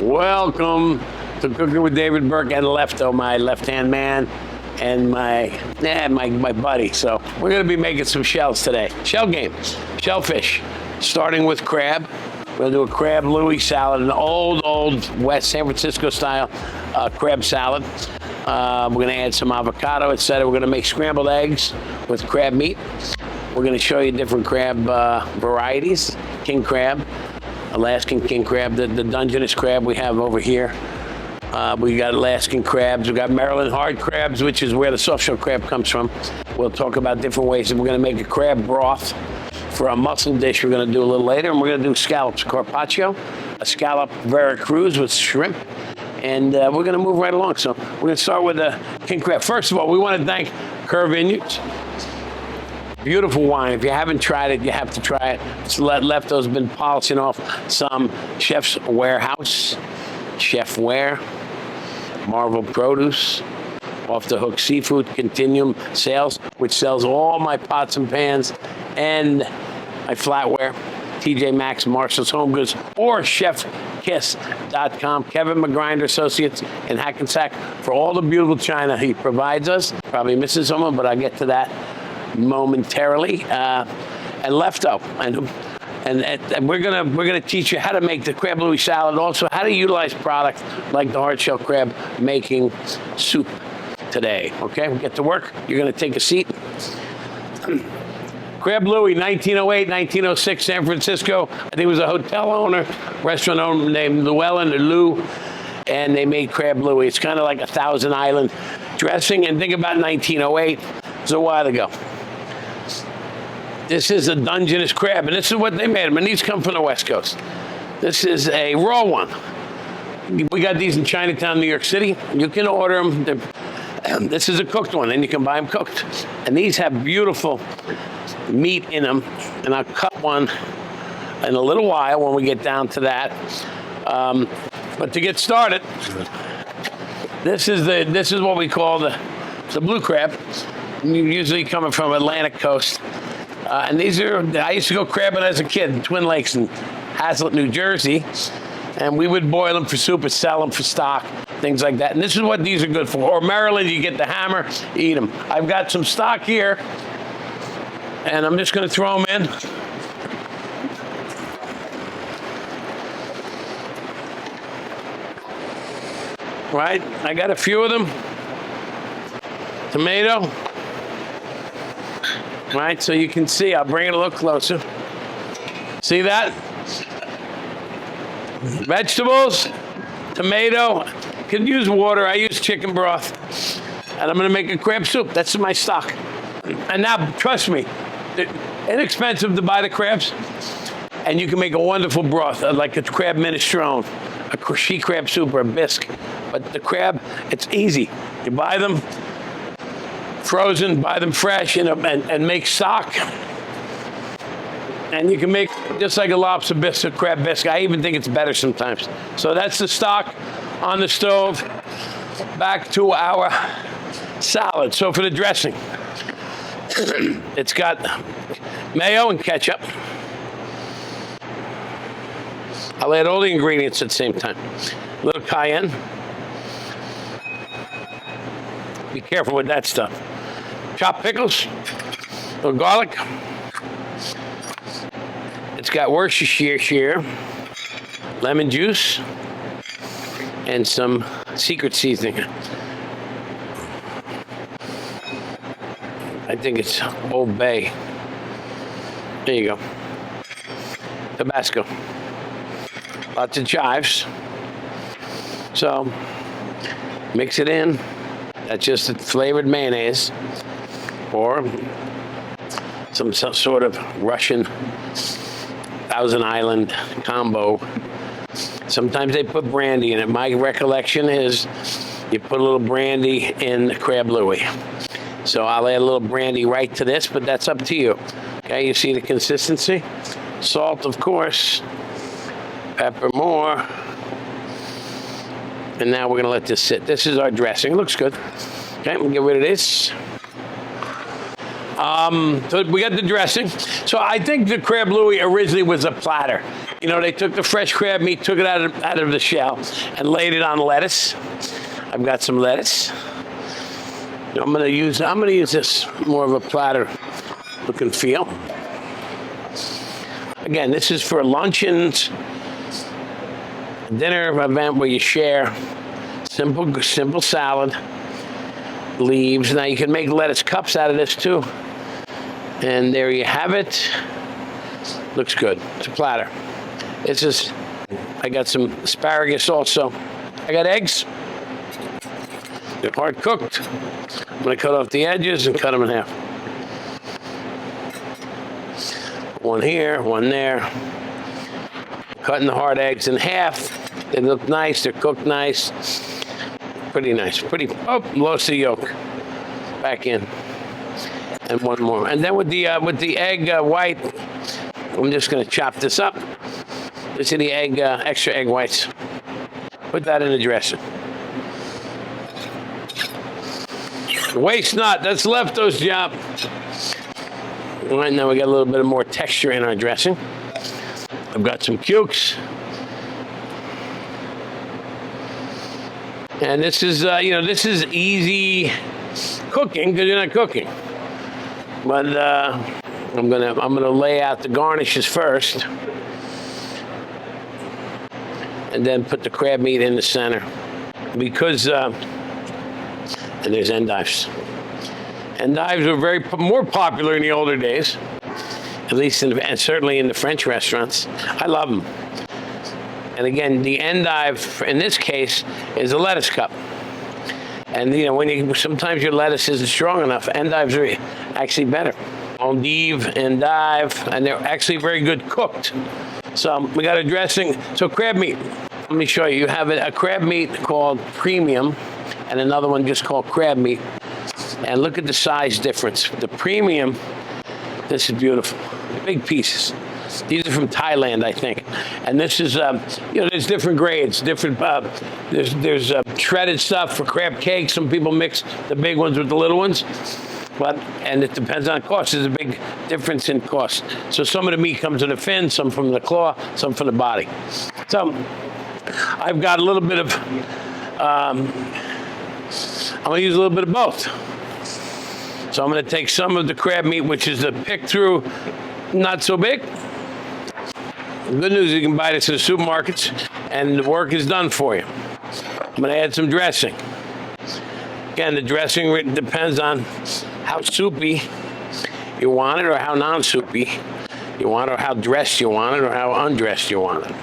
Welcome to Cooking with David Burke and Lefto, my left-hand man and my buddy. So we're gonna be making some shells today. Shell game, shellfish, starting with crab. We're gonna do a Crab Louie Salad, an old West San Francisco style crab salad. We're gonna add some avocado, etc. We're gonna make scrambled eggs with crab meat. We're gonna show you different crab varieties. King crab, Alaskan king crab, the Dungeness crab we have over here. We got Alaskan crabs. We got Maryland hard crabs, which is where the soft shell crab comes from. We'll talk about different ways. And we're gonna make a crab broth for a mussel dish we're gonna do a little later. And we're gonna do scallops, carpaccio, a scallop Veracruz with shrimp. And we're gonna move right along. So we're gonna start with the king crab. First of all, we wanna thank Kerr Vineyards. Beautiful wine. If you haven't tried it, you have to try it. Lefto's been polishing off some Chef's Warehouse, Chef Ware, Marvel Produce, Off the Hook Seafood Continuum Sales, which sells all my pots and pans and my flatware, TJ Maxx, Marshall's Home Goods, or chefkiss.com. Kevin McGrinder Associates in Hackensack for all the beautiful china he provides us. Probably missing someone, but I'll get to that momentarily. And Lefto. And we're gonna teach you how to make the Crab Louie Salad, also how to utilize product like the hard shell crab making soup today. Okay, we get to work. You're gonna take a seat. Crab Louie, 1908, 1906, San Francisco. I think it was a hotel owner, restaurant owner named Llewellyn or Lou, and they made Crab Louie. It's kind of like a Thousand Island dressing. And think about 1908. It was a while ago. This is a Dungeness crab, and this is what they made them, and these come from the West Coast. This is a raw one. We got these in Chinatown, New York City. You can order them. This is a cooked one, and you can buy them cooked. And these have beautiful meat in them, and I'll cut one in a little while when we get down to that. But to get started, this is what we call the blue crab. Usually coming from Atlantic coast. And these are, I used to go crabbing as a kid in Twin Lakes in Hazlet, New Jersey. And we would boil them for soup or sell them for stock, things like that. And this is what these are good for. Or Maryland, you get the hammer, eat them. I've got some stock here, and I'm just gonna throw them in. Right, I got a few of them. Tomato. Right, so you can see, I'll bring it a little closer. See that? Vegetables, tomato, could use water, I use chicken broth. And I'm gonna make a crab soup, that's my stock. And now, trust me, it's inexpensive to buy the crabs, and you can make a wonderful broth, like a crab minestrone, a she crab soup or a bisque. But the crab, it's easy. You buy them frozen, buy them fresh, and make stock. And you can make just like a lobster bisque, a crab bisque. I even think it's better sometimes. So that's the stock on the stove. Back to our salad. So for the dressing, it's got mayo and ketchup. I'll add all the ingredients at the same time. A little cayenne. Be careful with that stuff. Chopped pickles, a little garlic. It's got Worcestershire, lemon juice, and some secret seasoning. I think it's Old Bay. There you go. Tabasco. Lots of chives. So, mix it in. That's just a flavored mayonnaise or some sort of Russian Thousand Island combo. Sometimes they put brandy in it. My recollection is you put a little brandy in the Crab Louie. So I'll add a little brandy right to this, but that's up to you. Okay, you see the consistency? Salt, of course. Pepper more. And now we're gonna let this sit. This is our dressing. It looks good. Okay, we'll get rid of this. So we got the dressing. So I think the Crab Louie originally was a platter. You know, they took the fresh crab meat, took it out of the shell, and laid it on lettuce. I've got some lettuce. I'm gonna use this more of a platter look and feel. Again, this is for luncheons, dinner event where you share. Simple salad, leaves. Now you can make lettuce cups out of this too. And there you have it. Looks good. It's a platter. It's just, I got some asparagus also. I got eggs. They're hard cooked. I'm gonna cut off the edges and cut them in half. One here, one there. Cutting the hard eggs in half. They look nice, they're cooked nice. Pretty nice, oh, lost the yolk. Back in. And one more. And then with the egg white, I'm just gonna chop this up. This is the egg, extra egg whites. Put that in the dressing. Waste not, that's Lefto's job. All right, now we got a little bit more texture in our dressing. I've got some cukes. And this is, this is easy cooking because you're not cooking. But I'm gonna lay out the garnishes first, and then put the crab meat in the center because. And there's endives. Endives were more popular in the older days, at least and certainly in the French restaurants. I love them. And again, the endive in this case is a lettuce cup. And sometimes your lettuce isn't strong enough. Endives are actually better. Endive, and they're actually very good cooked. So we got a dressing. So crab meat. Let me show you. You have a crab meat called premium, and another one just called crab meat. And look at the size difference. The premium, this is beautiful. Big pieces. These are from Thailand, I think. And this is, there's different grades, there's shredded stuff for crab cake. Some people mix the big ones with the little ones. And it depends on cost. There's a big difference in cost. So some of the meat comes in the fin, some from the claw, some from the body. So I've got a little bit of, I'm gonna use a little bit of both. So I'm gonna take some of the crab meat, which is the pick through, not so big. The good news is you can buy this in the supermarkets and the work is done for you. I'm gonna add some dressing. Again, the dressing depends on how soupy you want it or how non-soupy you want it or how dressed you want it or how undressed you want it.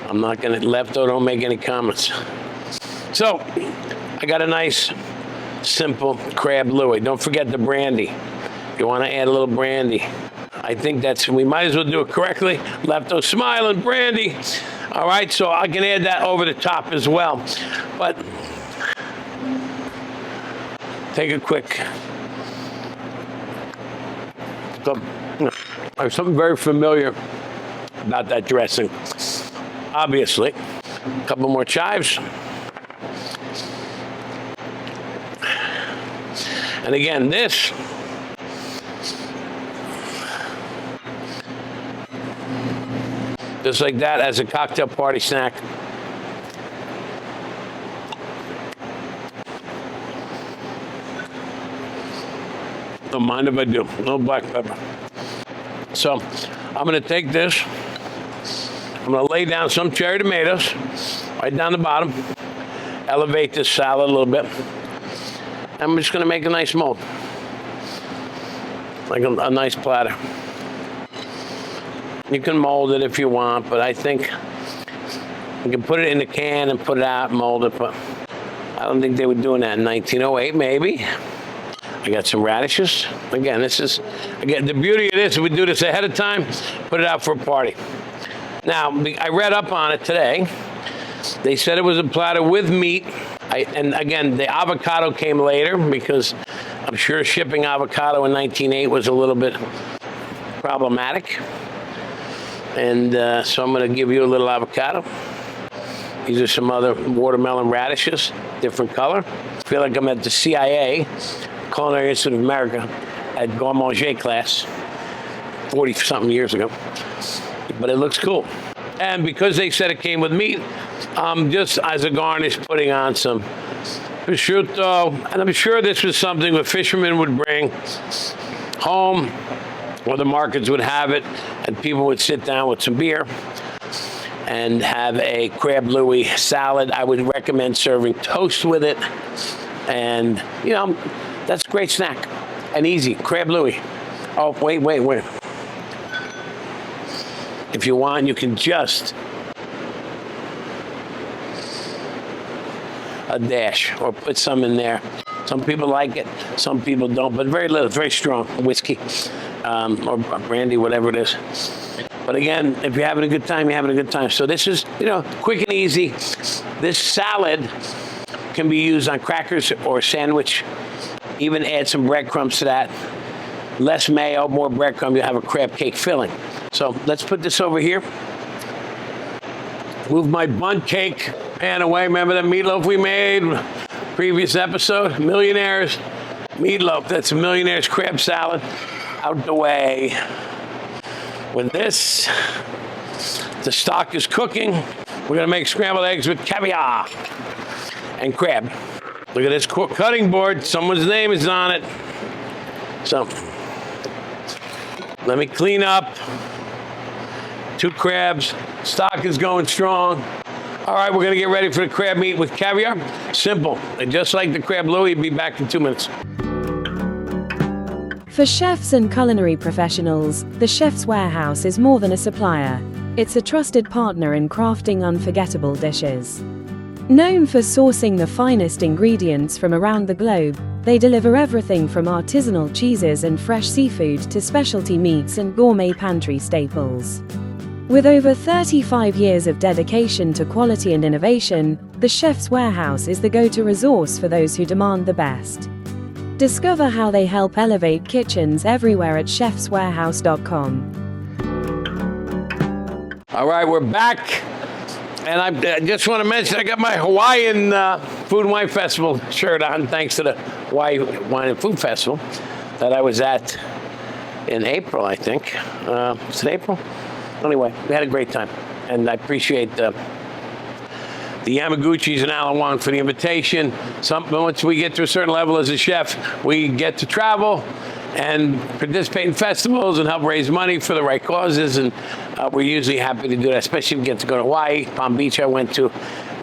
I'm not gonna, Lefto, don't make any comments. So, I got a nice, simple Crab Louie. Don't forget the brandy. You wanna add a little brandy. I think we might as well do it correctly. Lefto smiling, brandy. All right, so I can add that over the top as well. But take a quick. There's something very familiar about that dressing. Obviously, a couple more chives. And again, this just like that as a cocktail party snack. Don't mind if I do. No black pepper. So I'm going to take this. I'm going to lay down some cherry tomatoes right down the bottom. Elevate this salad a little bit. I'm just going to make a nice mold. Like a nice platter. You can mold it if you want, but I think you can put it in the can and put it out and mold it, but I don't think they were doing that in 1908, maybe. I got some radishes. Again, the beauty of this, we do this ahead of time, put it out for a party. Now, I read up on it today. They said it was a platter with meat. And again, the avocado came later because I'm sure shipping avocado in 1908 was a little bit problematic. And so I'm going to give you a little avocado. These are some other watermelon radishes, different color. I feel like I'm at the CIA, Culinary Institute of America, at Grand Manger class 40-something years ago. But it looks cool. And because they said it came with meat, just as a garnish, putting on some prosciutto. And I'm sure this was something the fishermen would bring home, or the markets would have it, and people would sit down with some beer and have a Crab Louie salad. I would recommend serving toast with it. And, you know, that's a great snack and easy. Crab Louie. Oh, wait. If you want, you can just a dash or put some in there. Some people like it, some people don't, but very little, very strong whiskey or brandy, whatever it is. But again, if you're having a good time, you're having a good time. So this is, you know, quick and easy. This salad can be used on crackers or a sandwich. Even add some breadcrumbs to that. Less mayo, more breadcrumb, you'll have a crab cake filling. So let's put this over here. Move my bundt cake pan away. Remember that meatloaf we made? Previous episode? Millionaires meatloaf. That's a millionaire's crab salad. Out the way. When this, the stock is cooking, we're gonna make scrambled eggs with caviar and crab. Look at this cutting board. Someone's name is on it. So, let me clean up. 2 crabs. Stock is going strong. All right, we're gonna get ready for the crab meat with caviar. Simple, and just like the Crab Louie, be back in 2 minutes. For chefs and culinary professionals, the Chef's Warehouse is more than a supplier. It's a trusted partner in crafting unforgettable dishes. Known for sourcing the finest ingredients from around the globe, they deliver everything from artisanal cheeses and fresh seafood to specialty meats and gourmet pantry staples. With over 35 years of dedication to quality and innovation, the Chef's Warehouse is the go-to resource for those who demand the best. Discover how they help elevate kitchens everywhere at chefswarehouse.com. All right, we're back. And I just want to mention, I got my Hawaiian Food and Wine Festival shirt on, thanks to the Hawaii Wine and Food Festival that I was at in April, I think. Was it April? Anyway, we had a great time. And I appreciate the Yamaguchis and Alan Wong for the invitation. Once we get to a certain level as a chef, we get to travel and participate in festivals and help raise money for the right causes. And we're usually happy to do that, especially if we get to go to Hawaii. Palm Beach I went to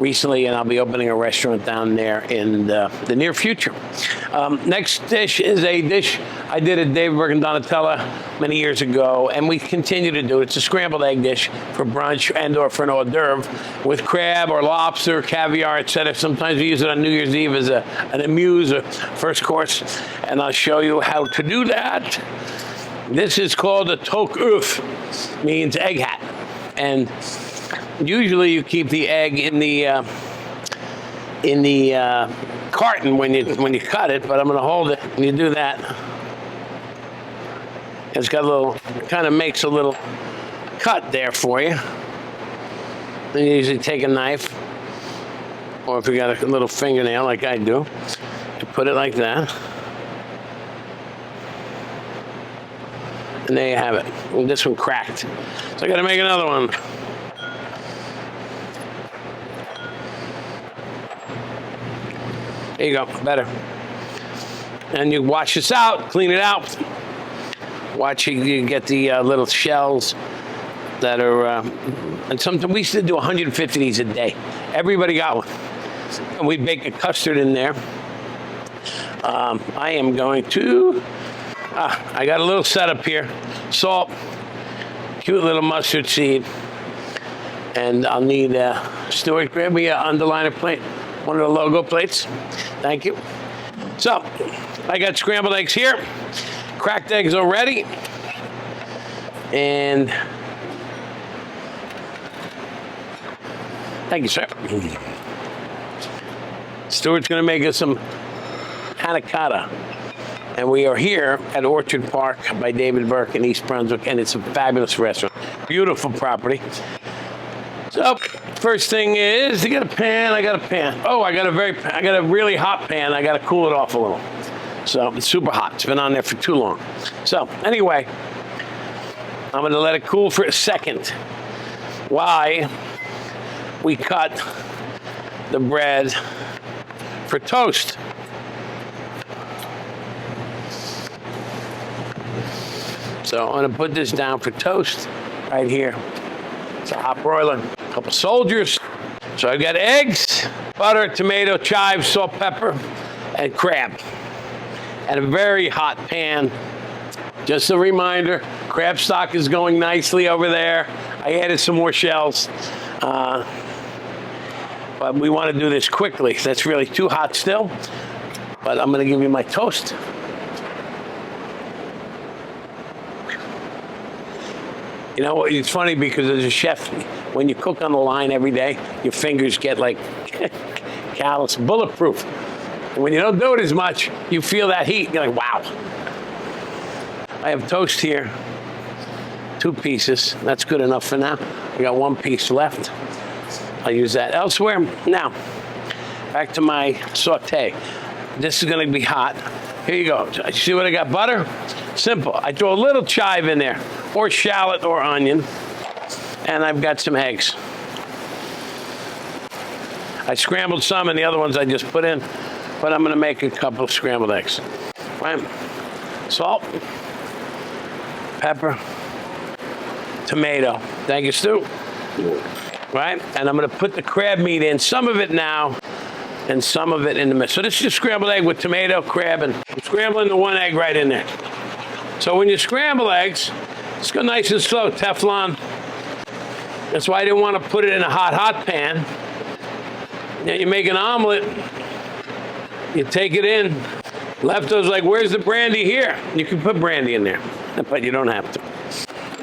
recently, and I'll be opening a restaurant down there in the near future. Next dish is a dish I did at David Burke and Donatella many years ago, and we continue to do it. It's a scrambled egg dish for brunch and or for an hors d'oeuvre with crab or lobster, caviar, etc. Sometimes we use it on New Year's Eve as an amuse, a first course, and I'll show you how to do that. This is called a toque œuf, means egg hat, and usually you keep the egg in the carton when you cut it, but I'm going to hold it when you do that. It's got a little, kind of makes a little cut there for you. Then you usually take a knife, or if you got a little fingernail like I do, you put it like that. And there you have it. And this one cracked. So I got to make another one. There you go, better. And you wash this out, clean it out. Watch you get the little shells that are, and sometimes we used to do 150 of these a day. Everybody got one. And we bake a custard in there. I am going to, I got a little setup here. Salt, cute little mustard seed. And I'll need, Stuart, grab me an underliner plate. One of the logo plates. Thank you. So, I got scrambled eggs here. Cracked eggs already. And thank you, sir. Stuart's going to make us some panacotta. And we are here at Orchard Park by David Burke in East Brunswick, and it's a fabulous restaurant. Beautiful property. So, first thing is, I got a pan. Oh, I got a really hot pan. I got to cool it off a little. So it's super hot. It's been on there for too long. So anyway, I'm gonna let it cool for a second while we cut the bread for toast. So I'm gonna put this down for toast right here. It's a hot broiler, a couple soldiers. So I've got eggs, butter, tomato, chives, salt, pepper, and crab. And a very hot pan. Just a reminder, crab stock is going nicely over there. I added some more shells. But we want to do this quickly. That's really too hot still. But I'm gonna give you my toast. You know, it's funny because as a chef, when you cook on the line every day, your fingers get like callous, bulletproof. And when you don't do it as much, you feel that heat. You're like, wow. I have toast here, 2 pieces. That's good enough for now. We got 1 piece left. I'll use that elsewhere. Now, back to my saute. This is gonna be hot. Here you go. See what I got? Butter? Simple. I throw a little chive in there, or shallot or onion, and I've got some eggs. I scrambled some, and the other ones I just put in, but I'm gonna make a couple of scrambled eggs. Right? Salt, pepper, tomato. Thank you, Stu. Right? And I'm gonna put the crab meat in, some of it now, and some of it in the middle. So this is just scrambled egg with tomato, crab, and I'm scrambling the 1 egg right in there. So when you scramble eggs, just go nice and slow, Teflon. That's why I didn't want to put it in a hot pan. Now you make an omelet, you take it in. Lefto's like, where's the brandy here? You can put brandy in there, but you don't have to.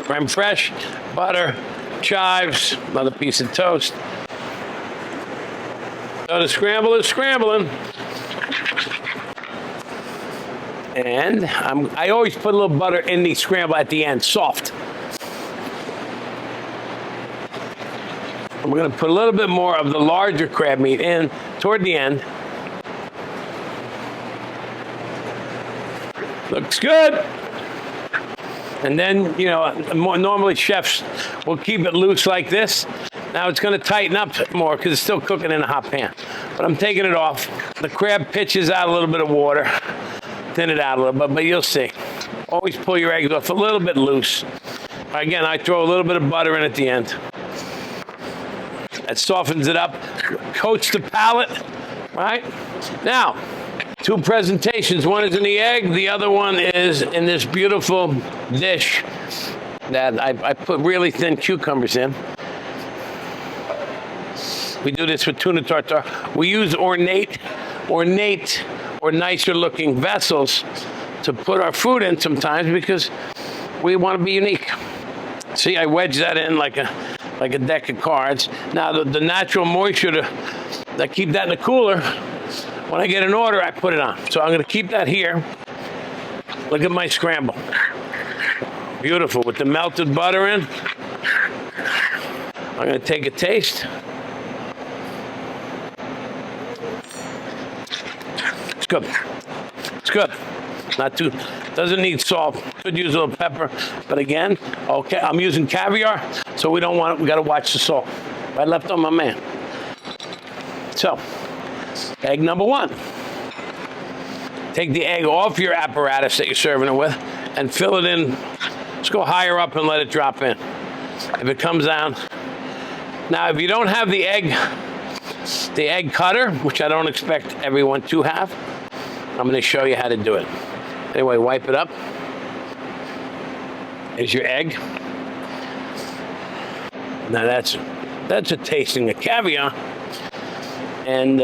Creme fraiche, butter, chives, another piece of toast. So the scramble is scrambling. And I always put a little butter in the scramble at the end, soft. And we're gonna put a little bit more of the larger crab meat in toward the end. Looks good. And then, you know, normally chefs will keep it loose like this. Now it's gonna tighten up more because it's still cooking in a hot pan. But I'm taking it off. The crab pitches out a little bit of water. Thin it out a little bit, but you'll see. Always pull your eggs off a little bit loose. Again, I throw a little bit of butter in at the end. That softens it up, coats the palate, right? Now, 2 presentations. One is in the egg, the other one is in this beautiful dish that I put really thin cucumbers in. We do this with tuna tartare. We use ornate or nicer looking vessels to put our food in sometimes because we want to be unique. See, I wedge that in like a deck of cards. Now the natural moisture that keep that in the cooler, when I get an order, I put it on. So I'm gonna keep that here. Look at my scramble. Beautiful with the melted butter in. I'm gonna take a taste. It's good. It's good. Not too, doesn't need salt. Could use a little pepper. But again, okay, I'm using caviar, so we don't want it, we gotta watch the salt. Right, left on my man. So, egg number 1. Take the egg off your apparatus that you're serving it with and fill it in. Let's go higher up and let it drop in. If it comes down. Now, if you don't have the egg cutter, which I don't expect everyone to have, I'm gonna show you how to do it. Anyway, wipe it up. There's your egg. Now that's a tasting of caviar. And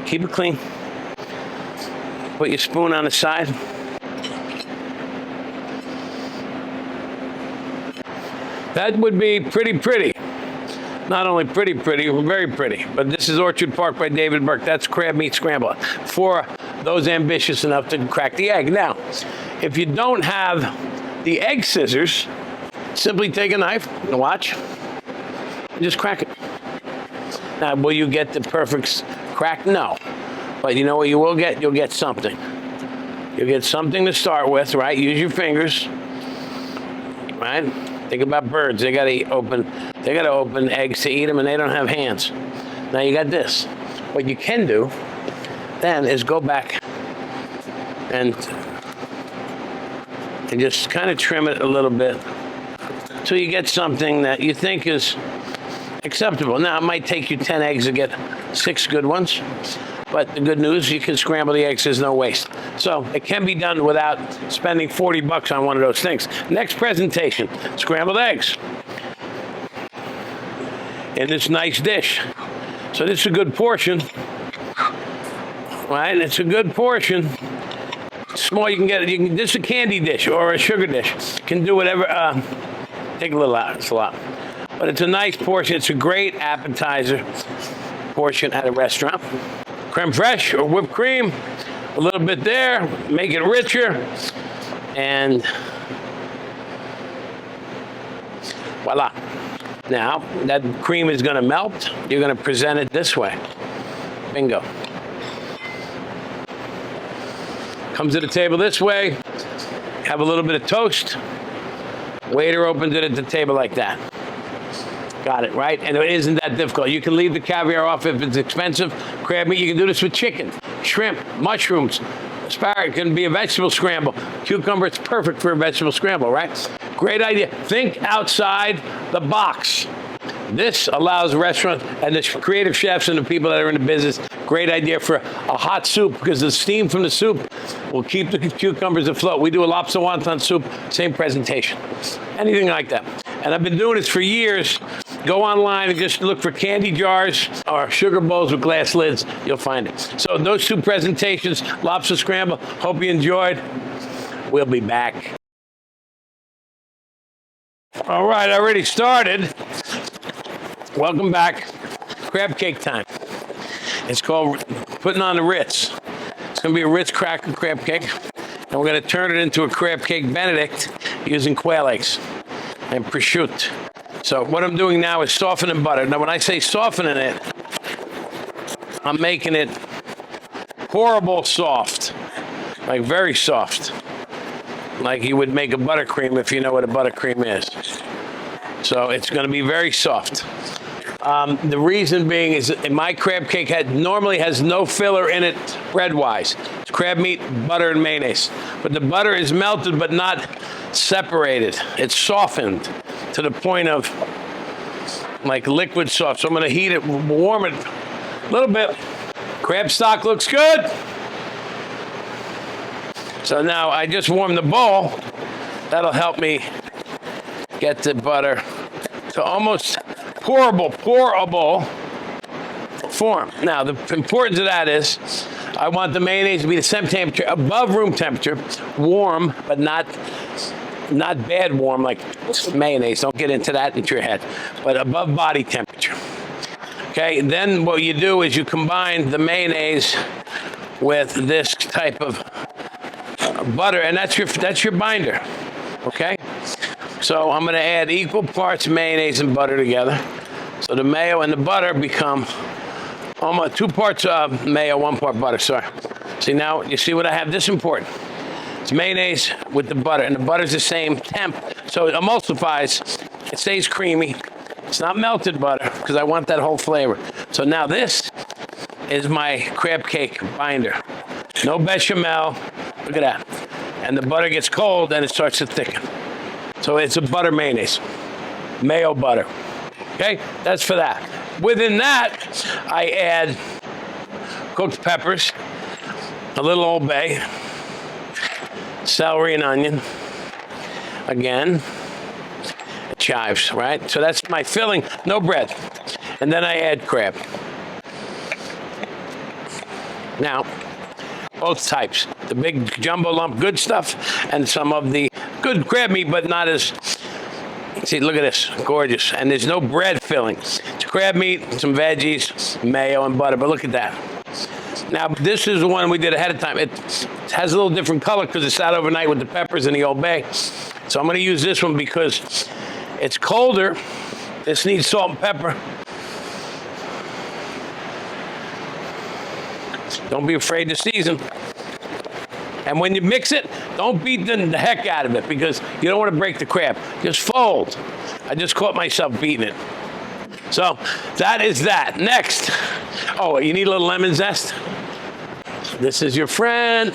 keep it clean. Put your spoon on the side. That would be pretty. Not only pretty, very pretty. But this is Orchard Park by David Burke. That's crab meat scramble for those ambitious enough to crack the egg. Now, if you don't have the egg scissors, simply take a knife, and watch, and just crack it. Now, will you get the perfect crack? No. But you know what you will get? You'll get something. You get something to start with, right? Use your fingers, right? Think about birds. They gotta open eggs to eat them, and they don't have hands. Now you got this. What you can do then is go back and just kind of trim it a little bit till you get something that you think is acceptable. Now, it might take you 10 eggs to get 6 good ones, but the good news, you can scramble the eggs, there's no waste. So it can be done without spending 40 bucks on one of those things. Next presentation, scrambled eggs in this nice dish. So this is a good portion, right? It's a good portion. Small, you can get it. This is a candy dish or a sugar dish. You can do whatever. Take a little out. It's a lot, but it's a nice portion. It's a great appetizer portion at a restaurant. Creme fraiche or whipped cream, a little bit there, make it richer, and voila. Now that cream is going to melt. You're going to present it this way. Bingo. Comes to the table this way, have a little bit of toast. Waiter opens it at the table like that. Got it, right? And it isn't that difficult. You can leave the caviar off if it's expensive. Crab meat, you can do this with chicken, shrimp, mushrooms. Asparagus can be a vegetable scramble. Cucumber, it's perfect for a vegetable scramble, right? Great idea. Think outside the box. This allows restaurants and the creative chefs and the people that are in the business, great idea for a hot soup because the steam from the soup will keep the cucumbers afloat. We do a lobster wonton soup, same presentation. Anything like that. And I've been doing this for years. Go online and just look for candy jars or sugar bowls with glass lids. You'll find it. So those 2 presentations, lobster scramble, hope you enjoyed. We'll be back. All right, I already started. Welcome back. Crab cake time. It's called putting on the Ritz. It's going to be a Ritz cracker crab cake. And we're going to turn it into a crab cake Benedict using quail eggs and prosciutto. So what I'm doing now is softening butter. Now when I say softening it, I'm making it horrible soft. Like very soft. Like you would make a buttercream if you know what a buttercream is. So it's going to be very soft. The reason being is that my crab cake normally has no filler in it bread-wise. It's crab meat, butter, and mayonnaise. But the butter is melted but not separated. It's softened to the point of like liquid soft. So I'm going to heat it, warm it a little bit. Crab stock looks good. So now I just warmed the bowl. That'll help me get the butter to almost pourable form. Now, the importance of that is I want the mayonnaise to be the same temperature, above room temperature, warm, but not bad warm like mayonnaise. Don't get into that into your head, but above body temperature. Okay, then what you do is you combine the mayonnaise with this type of butter, and that's your binder. Okay? So I'm going to add equal parts mayonnaise and butter together. So the mayo and the butter become almost 2 parts mayo, 1 part butter. Sorry. See now, you see what I have? This is important. It's mayonnaise with the butter, and the butter's the same temp, so it emulsifies. It stays creamy. It's not melted butter because I want that whole flavor. So now this is my crab cake binder. No bechamel. Look at that. And the butter gets cold and it starts to thicken. So it's a butter mayonnaise, mayo butter. Okay, that's for that. Within that, I add cooked peppers, a little Old Bay, celery and onion. Again, chives, right? So that's my filling, no bread. And then I add crab. Now, both types, the big jumbo lump good stuff and some of the good crab meat, but not as, see, look at this, gorgeous. And there's no bread filling. It's crab meat, some veggies, mayo, and butter, but look at that. Now, this is the one we did ahead of time. It has a little different color because it sat overnight with the peppers and the Old Bay. So I'm going to use this one because it's colder. This needs salt and pepper. Don't be afraid to season. And when you mix it, don't beat the heck out of it because you don't want to break the crab. Just fold. I just caught myself beating it. So that is that. Next. Oh, you need a little lemon zest? This is your friend.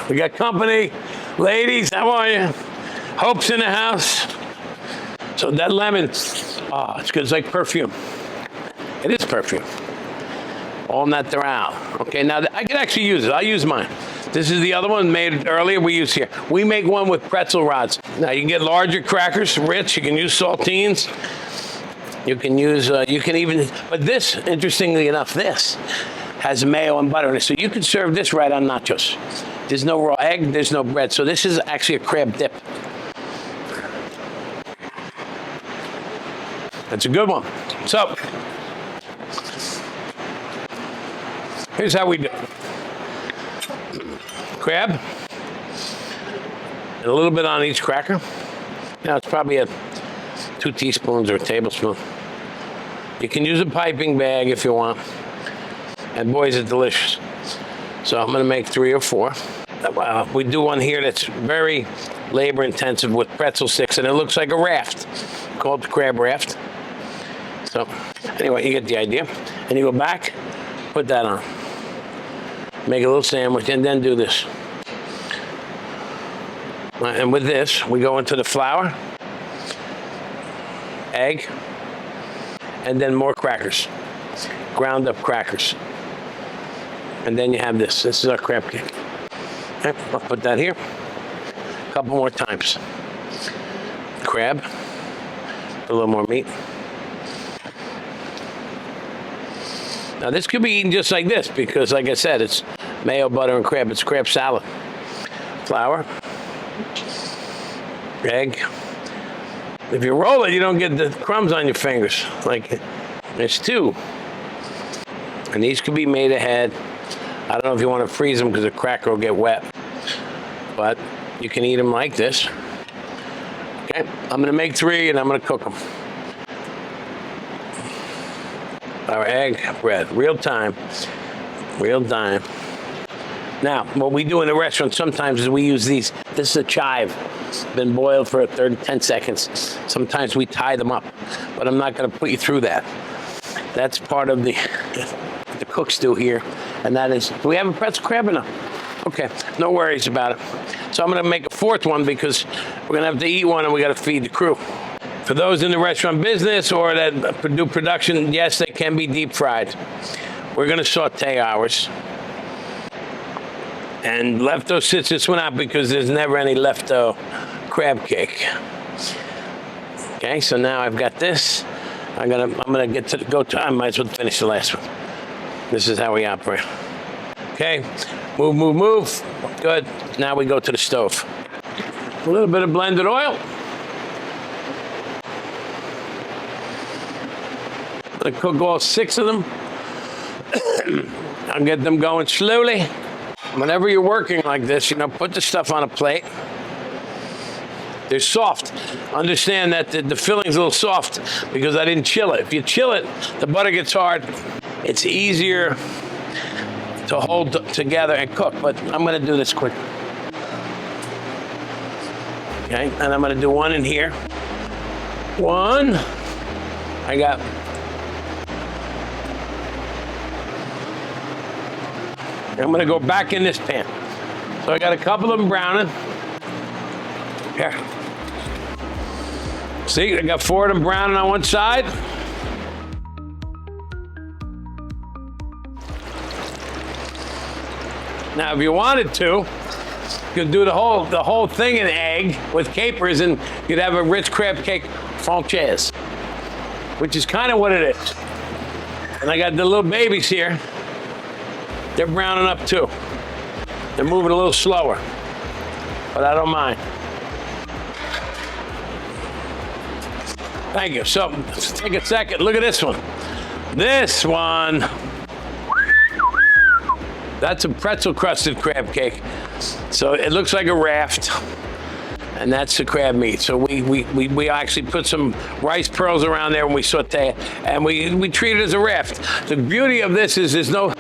We got company. Ladies, how are you? Hope's in the house. So that lemon, oh, it's good. It's like perfume. It is perfume. All natural. Okay, now I can actually use it. I'll use mine. This is the other one made earlier we use here. We make one with pretzel rods. Now you can get larger crackers, Ritz. You can use saltines. You can use, you can even, but this, interestingly enough, this has mayo and butter in it. So you can serve this right on nachos. There's no raw egg, there's no bread. So this is actually a crab dip. That's a good one. So, here's how we do it. Crab, and a little bit on each cracker. Now it's probably 2 teaspoons or a tablespoon. You can use a piping bag if you want. And boy, is it delicious. So I'm gonna make 3 or 4. We do one here that's very labor intensive with pretzel sticks, and it looks like a raft, called the crab raft. So anyway, you get the idea. And you go back, put that on. Make a little sandwich, and then do this. And with this, we go into the flour, egg, and then more crackers, ground up crackers. And then you have this. This is our crab cake. Okay, I'll put that here. A couple more times. Crab, a little more meat. Now this could be eaten just like this because, like I said, it's mayo, butter, and crab. It's crab salad. Flour, egg. If you roll it, you don't get the crumbs on your fingers. Like, there's 2. And these could be made ahead. I don't know if you want to freeze them because the cracker will get wet. But you can eat them like this. Okay, I'm going to make 3 and I'm going to cook them. Our egg, bread, real time, real dime. Now, what we do in the restaurant sometimes is we use these. This is a chive, been boiled for 10 seconds. Sometimes we tie them up, but I'm not going to put you through that. That's part of the cooks do here, and that is, do we have a pretzel crab or no? Okay, no worries about it. So I'm going to make a 4th one because we're going to have to eat one and we got to feed the crew. For those in the restaurant business or that do production, yes, they can be deep fried. We're going to saute ours. And Lefto sits this one out because there's never any Lefto crab cake. Okay, so now I've got this. I'm gonna get to I might as well finish the last one. This is how we operate. Okay, move, move, move. Good. Now we go to the stove. A little bit of blended oil. I'm gonna cook all 6 of them. I'll get them going slowly. Whenever you're working like this, you know, put the stuff on a plate. They're soft. Understand that the filling's a little soft because I didn't chill it. If you chill it, the butter gets hard. It's easier to hold together and cook, but I'm gonna do this quick. Okay, and I'm gonna do 1 in here. 1. I got I'm gonna go back in this pan. So I got a couple of them browning. Here. See, I got 4 of them browning on one side. Now, if you wanted to, you could do the whole thing in egg with capers, and you'd have a rich crab cake française, which is kind of what it is. And I got the little babies here. They're browning up too. They're moving a little slower, but I don't mind. Thank you. So let's take a second. Look at this one. This one, that's a pretzel crusted crab cake. So it looks like a raft, and that's the crab meat. So we actually put some rice pearls around there when we saute it, and we treat it as a raft. The beauty of this is there's no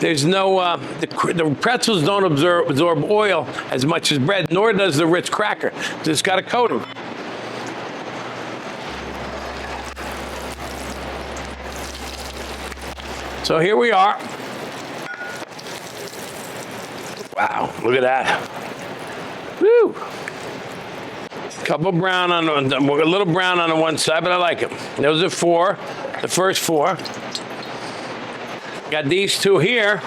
There's no, the pretzels don't absorb oil as much as bread, nor does the Ritz cracker. It's got a coating. So here we are. Wow, look at that. Woo! Couple brown on a little brown on the one side, but I like it. Those are 4, the first 4. Got these 2 here.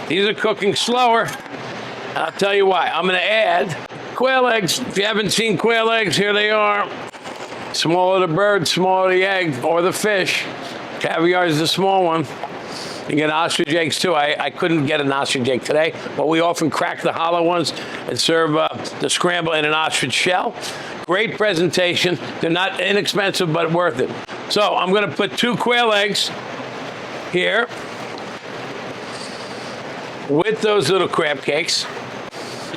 These are cooking slower. And I'll tell you why. I'm gonna add quail eggs. If you haven't seen quail eggs, here they are. Smaller the bird, smaller the egg, or the fish. Caviar is the small one. You get ostrich eggs too. I couldn't get an ostrich egg today, but we often crack the hollow ones and serve the scramble in an ostrich shell. Great presentation. They're not inexpensive, but worth it. So I'm gonna put 2 quail eggs here with those little crab cakes.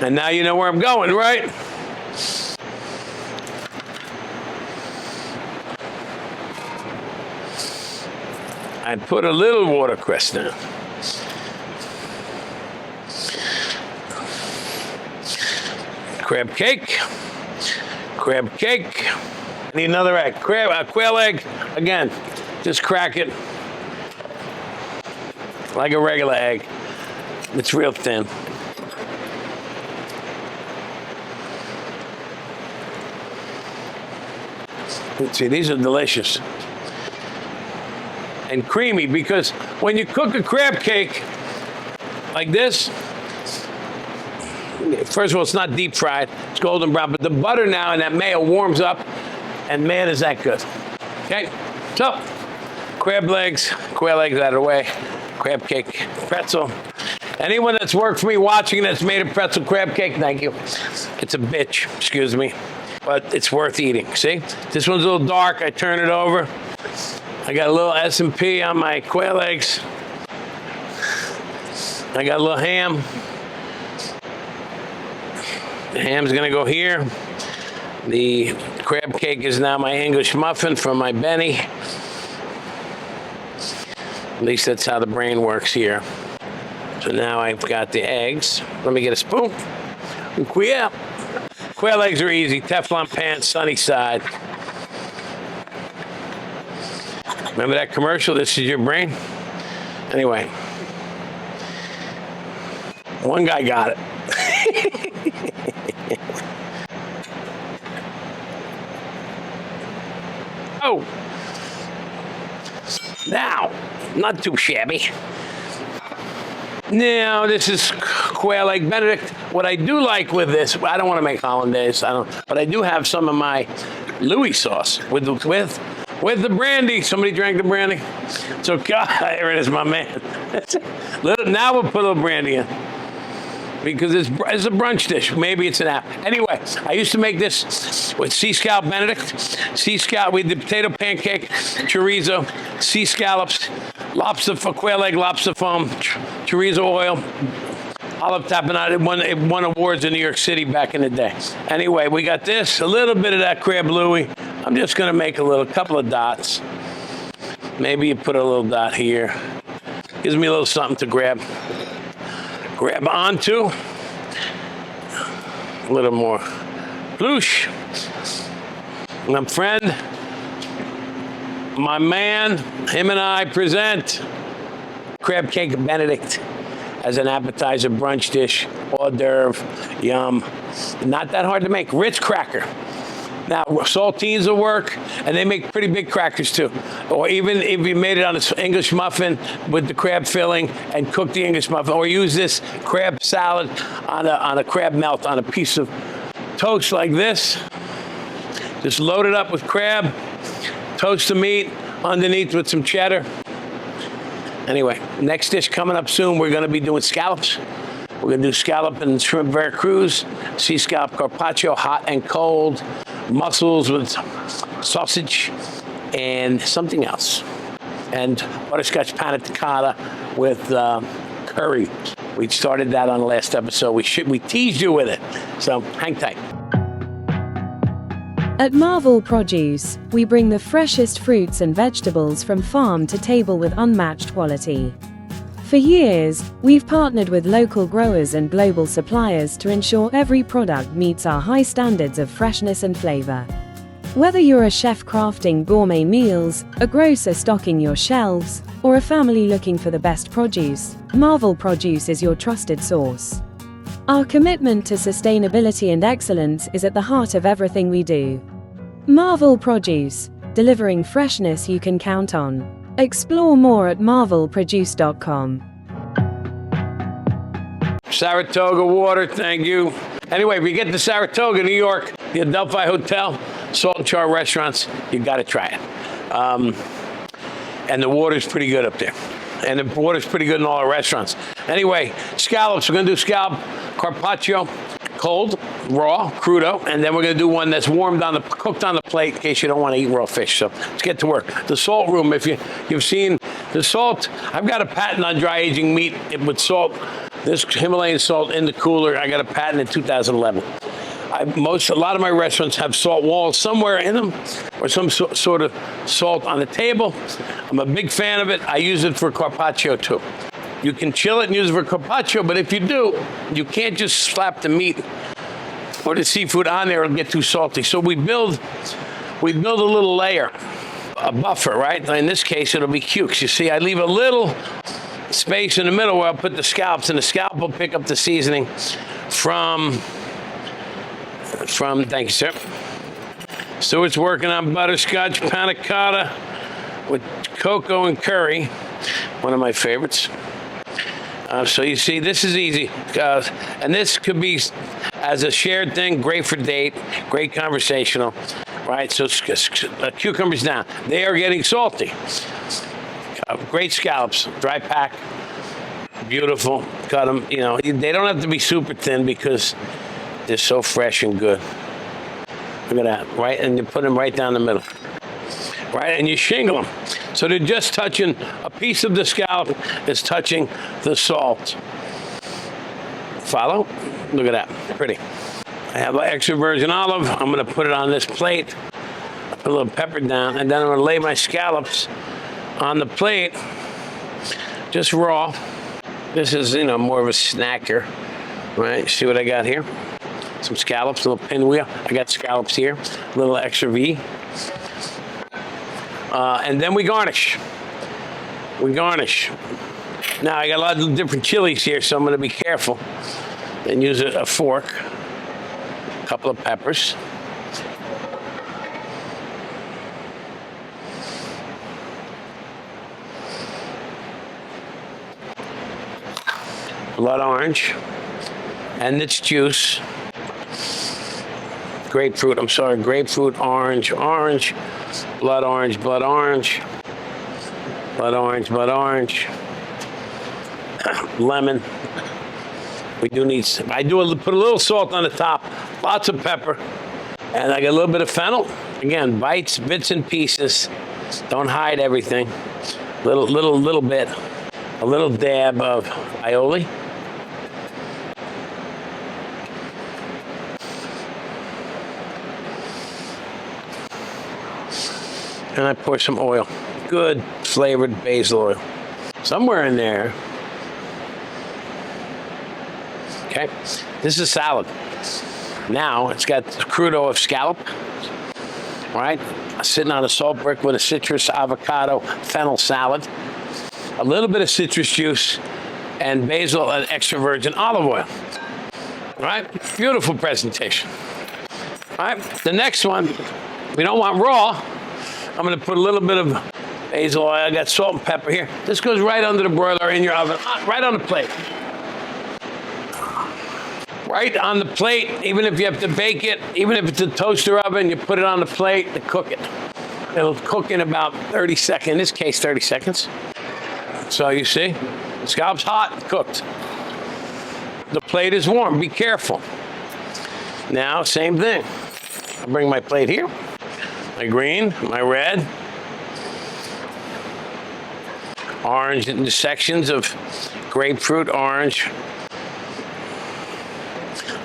And now you know where I'm going, right? I put a little watercress down. Crab cake. Crab cake. Need another egg. Quail egg. Again, just crack it like a regular egg. It's real thin. Let's see, these are delicious. And creamy, because when you cook a crab cake like this, first of all, it's not deep fried, it's golden brown, but the butter now and that mayo warms up, and man, is that good. Okay, so crab legs, quail eggs out of the way, crab cake, pretzel. Anyone that's worked for me watching that's made a pretzel crab cake, thank you. It's a bitch, excuse me, but it's worth eating. See, this one's a little dark, I turn it over. I got a little S&P on my quail eggs. I got a little ham. The ham's gonna go here. The crab cake is now my English muffin from my Benny. At least that's how the brain works here. So now I've got the eggs. Let me get a spoon. Quail eggs are easy. Teflon pan, sunny side. Remember that commercial? This is your brain? Anyway. One guy got it. Oh. Now, not too shabby. Now, this is quail egg Benedict. What I do like with this, I don't want to make hollandaise, but I do have some of my Louie sauce with the brandy. Somebody drank the brandy? So, God, here it is, my man. Now we'll put a little brandy in. Because it's a brunch dish. Maybe it's an app. Anyway, I used to make this with sea scallop Benedict. Sea scallop, we did potato pancake, chorizo, sea scallops, lobster, quail egg, lobster foam, chorizo oil, olive tapenade. It won awards in New York City back in the day. Anyway, we got this, a little bit of that Crab Louie. I'm just gonna make couple of dots. Maybe you put a little dot here. Gives me a little something to grab onto. A little more ploosh. My friend, my man, him and I present crab cake Benedict as an appetizer, brunch dish, hors d'oeuvre, yum. Not that hard to make. Ritz cracker. Now, saltines will work, and they make pretty big crackers too. Or even if you made it on an English muffin with the crab filling and cook the English muffin, or use this crab salad on a crab melt on a piece of toast like this. Just load it up with crab, toast the meat underneath with some cheddar. Anyway, next dish coming up soon, we're gonna be doing scallops. We're gonna do scallop and shrimp Veracruz, sea scallop carpaccio, hot and cold, mussels with sausage, and something else. And butterscotch panacotta with curry. We started that on the last episode. We teased you with it, so hang tight. At Marvel Produce, we bring the freshest fruits and vegetables from farm to table with unmatched quality. For years, we've partnered with local growers and global suppliers to ensure every product meets our high standards of freshness and flavor. Whether you're a chef crafting gourmet meals, a grocer stocking your shelves, or a family looking for the best produce, Marvel Produce is your trusted source. Our commitment to sustainability and excellence is at the heart of everything we do. Marvel Produce, delivering freshness you can count on. Explore more at marvelproduce.com. Saratoga water, thank you. Anyway, if you get to Saratoga, New York, the Adelphi Hotel, Salt and Char restaurants, you got to try it. And the water's pretty good up there. And the water's pretty good in all our restaurants. Anyway, scallops. We're going to do scallop carpaccio, cold, raw, crudo, and then we're going to do one that's cooked on the plate in case you don't want to eat raw fish. So let's get to work. The salt room, if you've seen the salt, I've got a patent on dry aging meat with salt. This Himalayan salt in the cooler, I got a patent in 2011. A lot of my restaurants have salt walls somewhere in them, or some sort of salt on the table. I'm a big fan of it. I use it for carpaccio too. You can chill it and use it for carpaccio, but if you do, you can't just slap the meat or the seafood on there, it'll get too salty. So we build a little layer, a buffer, right? In this case, it'll be cukes. You see, I leave a little space in the middle where I'll put the scallops, and the scallop will pick up the seasoning from thank you, sir. Stuart's working on butterscotch panacotta with cocoa and curry, one of my favorites. So you see, this is easy. And this could be as a shared thing, great for date, great conversational, right? So cucumbers down. They are getting salty. Great scallops, dry pack, beautiful. Cut them, they don't have to be super thin because they're so fresh and good. Look at that, right? And you put them right down the middle, right? And you shingle them. So they're just touching, a piece of the scallop is touching the salt. Follow? Look at that, pretty. I have an extra virgin olive. I'm gonna put it on this plate, put a little pepper down, and then I'm gonna lay my scallops on the plate, just raw. This is, more of a snacker, right? See what I got here? Some scallops, a little pinwheel. I got scallops here, a little extra V. And then we garnish. Now, I got a lot of different chilies here, so I'm going to be careful. Then use a fork, a couple of peppers. Blood orange and its juice. Grapefruit, orange, blood orange, lemon. We do need some. Put a little salt on the top, lots of pepper, and I got a little bit of fennel. Again, bits and pieces. Don't hide everything. Little bit, a little dab of aioli. And I pour some oil, good flavored basil oil, somewhere in there. Okay, this is salad. Now it's got the crudo of scallop, right? Sitting on a salt brick with a citrus, avocado, fennel salad, a little bit of citrus juice, and basil and extra virgin olive oil. All right, beautiful presentation. All right, the next one, we don't want raw. I'm going to put a little bit of basil oil. I got salt and pepper here. This goes right under the broiler in your oven, right on the plate. Right on the plate, even if you have to bake it, even if it's a toaster oven, you put it on the plate to cook it. It'll cook in about 30 seconds, in this case 30 seconds. So you see, the scallop's hot, cooked. The plate is warm, be careful. Now, same thing. I'll bring my plate here. My green, my red, orange into sections of grapefruit, orange,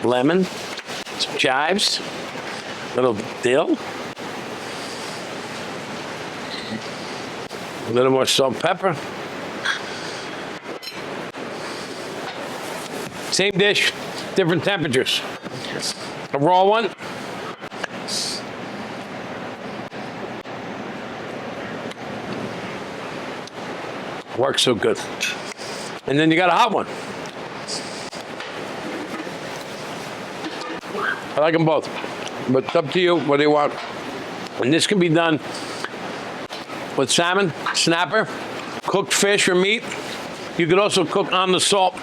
lemon, some chives, little dill, a little more salt, pepper, Same dish, different temperatures. A raw one. Works so good. And then you got a hot one. I like them both, but it's up to you. What do you want? And this can be done with salmon, snapper, cooked fish or meat. You could also cook on the salt.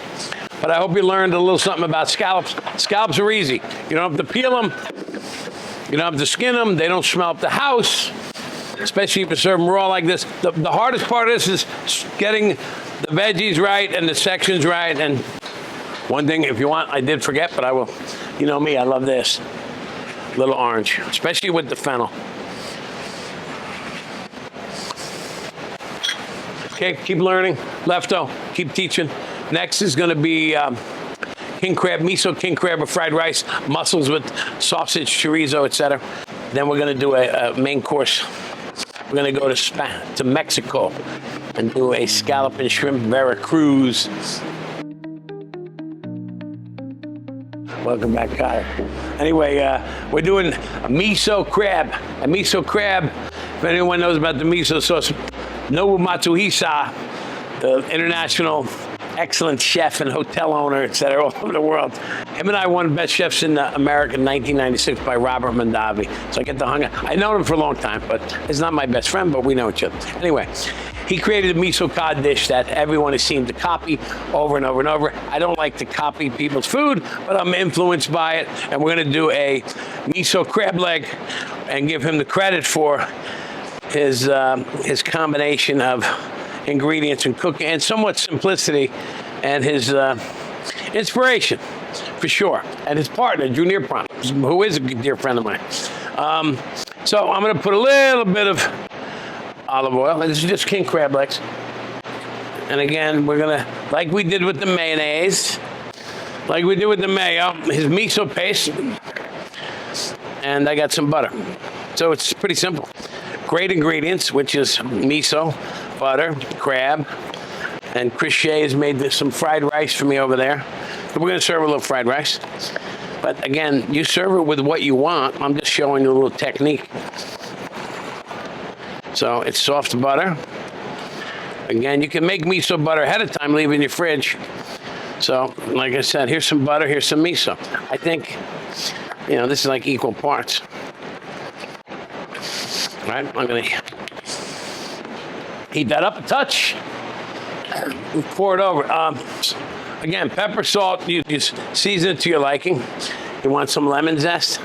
But I hope you learned a little something about scallops. Scallops are easy. You don't have to peel them. You don't have to skin them. They don't smell up the house, especially if you serve them raw like this. The hardest part of this is getting the veggies right and the sections right. And one thing, if you want, I did forget, but I will. You know me, I love this. Little orange, especially with the fennel. Okay, keep learning. Lefto, keep teaching. Next is gonna be king crab, miso king crab with fried rice, mussels with sausage, chorizo, etc. Then we're gonna do a main course. We're gonna go to Mexico and do a scallop and shrimp Veracruz. Welcome back, Kyle. Anyway, we're doing a miso crab. A miso crab, if anyone knows about the miso sauce, Nobu Matsuhisa, the international excellent chef and hotel owner, etc., all over the world. Him and I won Best Chefs in America in 1996 by Robert Mondavi. So I get to hang out. I know him for a long time, but he's not my best friend, but we know each other. Anyway, he created a miso cod dish that everyone has seemed to copy over and over and over. I don't like to copy people's food, but I'm influenced by it. And we're gonna do a miso crab leg and give him the credit for his combination of ingredients and cooking and somewhat simplicity, and his inspiration, for sure. And his partner, Junior Prom, who is a dear friend of mine. So I'm gonna put a little bit of olive oil. This is just king crab legs. And again, we're gonna, like we did with the mayonnaise, like we did with the mayo, his miso paste, and I got some butter. So it's pretty simple. Great ingredients, which is miso, butter, crab, and Chris Shea has made some fried rice for me over there. So we're gonna serve a little fried rice. But again, you serve it with what you want. I'm just showing you a little technique. So it's soft butter. Again, you can make miso butter ahead of time, leave it in your fridge. So, like I said, here's some butter, here's some miso. I think, you know, this is like equal parts. All right, I'm gonna heat that up a touch. Pour it over. Again, pepper, salt, you just season it to your liking. You want some lemon zest?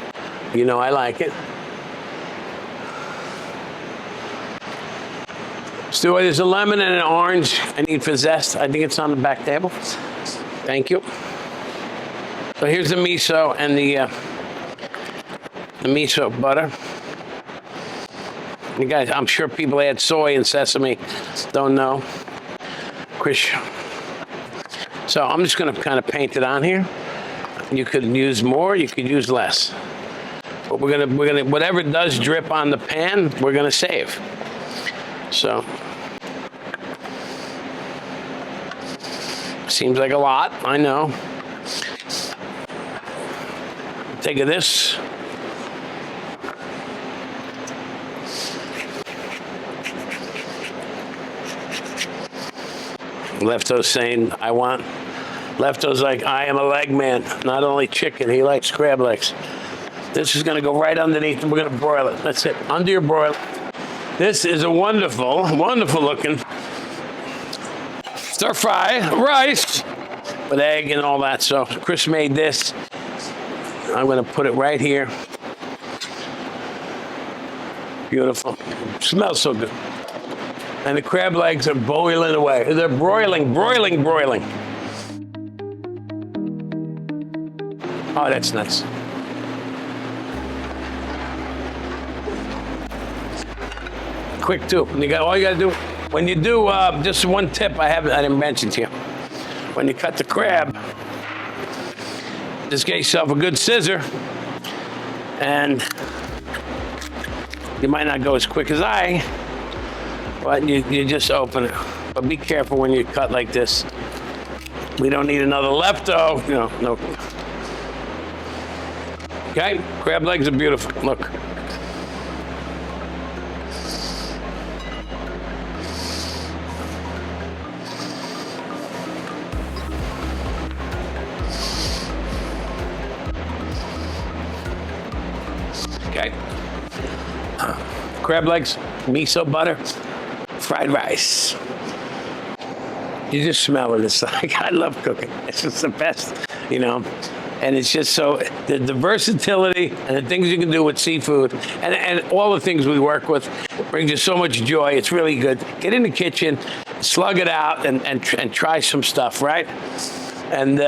You know I like it. Stu, there's a lemon and an orange I need for zest. I think it's on the back table. Thank you. So here's the miso and the miso butter. You guys, I'm sure people add soy and sesame. Don't know. Chris. So I'm just gonna kind of paint it on here. You could use more, you could use less. But we're gonna, whatever does drip on the pan, we're gonna save. So. Seems like a lot, I know. Take of this. Lefto's saying, Lefto's like, I am a leg man, not only chicken, he likes crab legs. This is gonna go right underneath and we're gonna broil it. That's it, under your broiler. This is a wonderful, wonderful looking stir fry rice with egg and all that. So Chris made this. I'm gonna put it right here. Beautiful, smells so good. And the crab legs are boiling away. They're broiling, broiling, broiling. Oh, that's nice. Quick too. And all you gotta do, when you do, just one tip I didn't mention to you. When you cut the crab, just get yourself a good scissor, and you might not go as quick as I, but you just open it. But be careful when you cut like this. We don't need another Lefto. No. Okay, crab legs are beautiful. Look. Okay. Crab legs, miso butter, fried rice. You just smell it. It's like, I love cooking. It's just the best, And it's just so, the versatility and the things you can do with seafood and all the things we work with brings you so much joy. It's really good. Get in the kitchen, slug it out, and try some stuff, right? And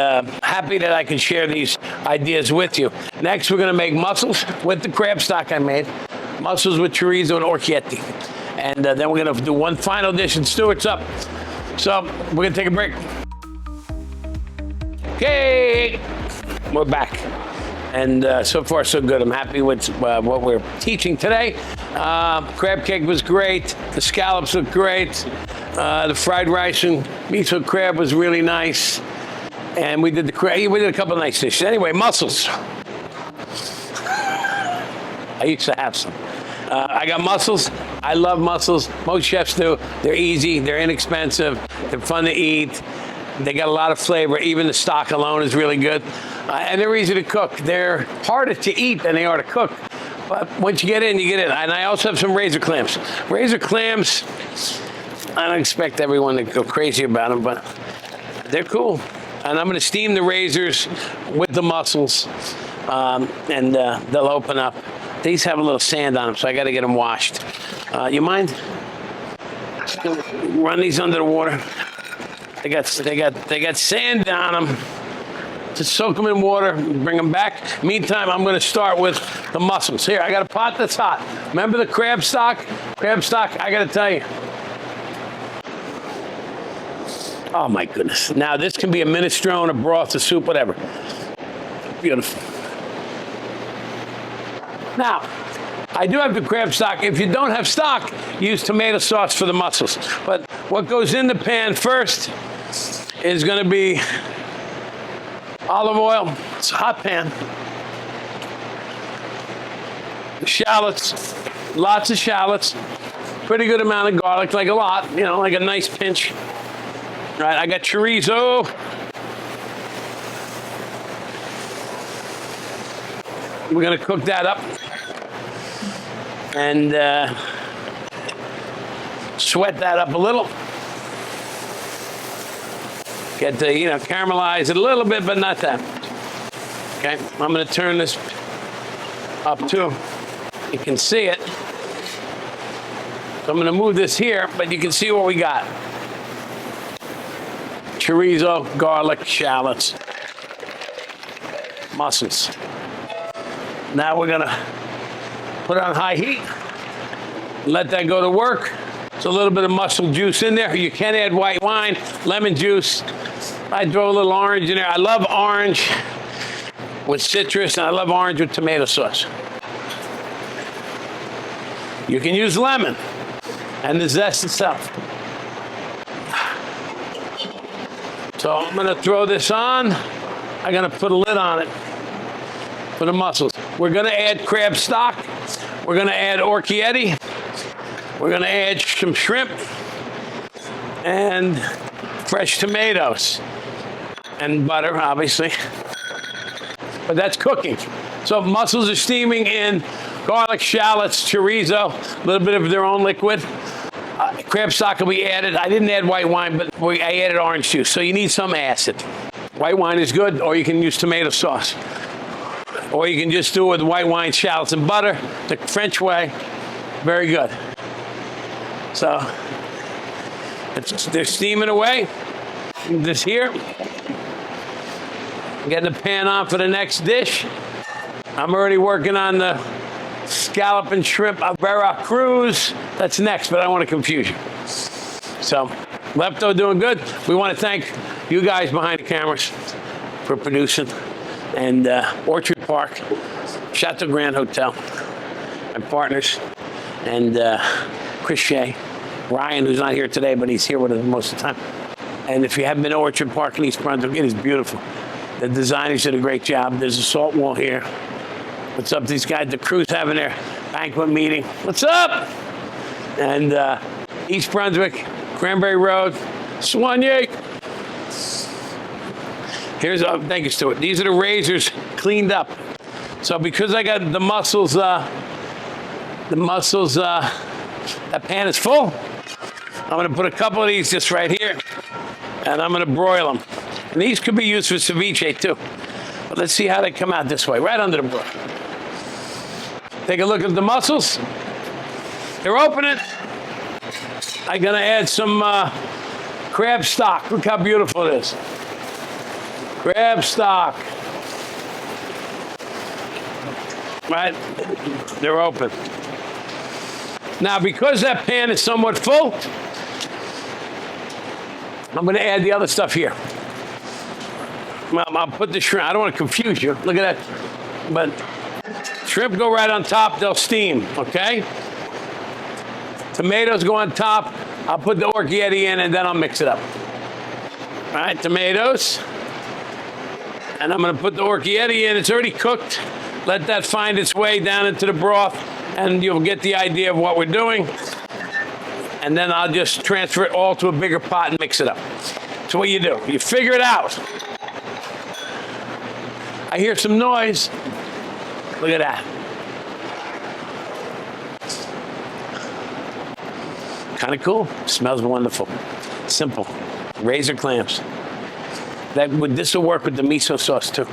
happy that I can share these ideas with you. Next, we're going to make mussels with the crab stock I made. Mussels with chorizo and orchietti. And then we're going to do one final dish and stew it up. So we're going to take a break. Okay, we're back. And so far, so good. I'm happy with what we're teaching today. Crab cake was great. The scallops look great. The fried rice and miso crab was really nice. And we did a couple of nice dishes. Anyway, mussels. I used to have some. I got mussels. I love mussels. Most chefs do. They're easy. They're inexpensive. They're fun to eat. They got a lot of flavor. Even the stock alone is really good. And they're easy to cook. They're harder to eat than they are to cook. But once you get in, you get in. And I also have some razor clams. Razor clams, I don't expect everyone to go crazy about them, but they're cool. And I'm going to steam the razors with the mussels, and they'll open up. These have a little sand on them, so I got to get them washed. You mind? Run these under the water. They got sand on them. Just soak them in water, bring them back. Meantime, I'm going to start with the mussels. Here, I got a pot that's hot. Remember the crab stock? Crab stock, I got to tell you. Oh my goodness. Now this can be a minestrone, a broth, a soup, whatever. Beautiful. Now, I do have the crab stock. If you don't have stock, use tomato sauce for the mussels. But what goes in the pan first is going to be olive oil. It's a hot pan. Shallots, lots of shallots. Pretty good amount of garlic, like a lot, like a nice pinch. Right, I got chorizo. We're gonna cook that up and sweat that up a little. Get to, caramelize it a little bit, but not that. Okay, I'm gonna turn this up too. You can see it. So I'm gonna move this here, but you can see what we got. Chorizo, garlic, shallots, mussels. Now we're gonna put it on high heat, let that go to work. There's a little bit of mussel juice in there. You can add white wine, lemon juice. I throw a little orange in there. I love orange with citrus, and I love orange with tomato sauce. You can use lemon and the zest itself. So I'm going to throw this on. I'm going to put a lid on it for the mussels. We're going to add crab stock. We're going to add orchietti. We're going to add some shrimp and fresh tomatoes and butter, obviously. But that's cooking. So mussels are steaming in garlic, shallots, chorizo, a little bit of their own liquid. Crab stock will be added. I didn't add white wine, but I added orange juice, so you need some acid. White wine is good, or you can use tomato sauce. Or you can just do it with white wine, shallots, and butter, the French way. Very good. So, they're steaming away. This here. Getting the pan on for the next dish. I'm already working on the scallop and shrimp of Veracruz. That's next, but I don't want to confuse you. So, Lefto doing good. We want to thank you guys behind the cameras for producing. And Orchard Park, Chateau Grand Hotel, my partners, and Chris Shea, Ryan, who's not here today, but he's here with us most of the time. And if you haven't been to Orchard Park in East Brunswick, it is beautiful. The designers did a great job. There's a salt wall here. What's up, these guys? The crew's having their banquet meeting. What's up? And East Brunswick, Cranberry Road, Soigné. Here's thank you, Stuart. These are the razors cleaned up. So because I got the mussels, that pan is full. I'm gonna put a couple of these just right here, and I'm gonna broil them. And these could be used for ceviche too. But let's see how they come out this way, right under the broil. Take a look at the mussels. They're opening. I'm gonna add some crab stock. Look how beautiful it is. Crab stock. Right, they're open. Now, because that pan is somewhat full, I'm gonna add the other stuff here. Well, I'll put the shrimp, I don't wanna confuse you, look at that. But shrimp go right on top, they'll steam, okay? Tomatoes go on top, I'll put the orchietti in and then I'll mix it up. All right, tomatoes. And I'm gonna put the orchietti in, it's already cooked. Let that find its way down into the broth and you'll get the idea of what we're doing. And then I'll just transfer it all to a bigger pot and mix it up. So what you do, you figure it out. I hear some noise. Look at that. Kind of cool. Smells wonderful. Simple. Razor clams. This will work with the miso sauce too.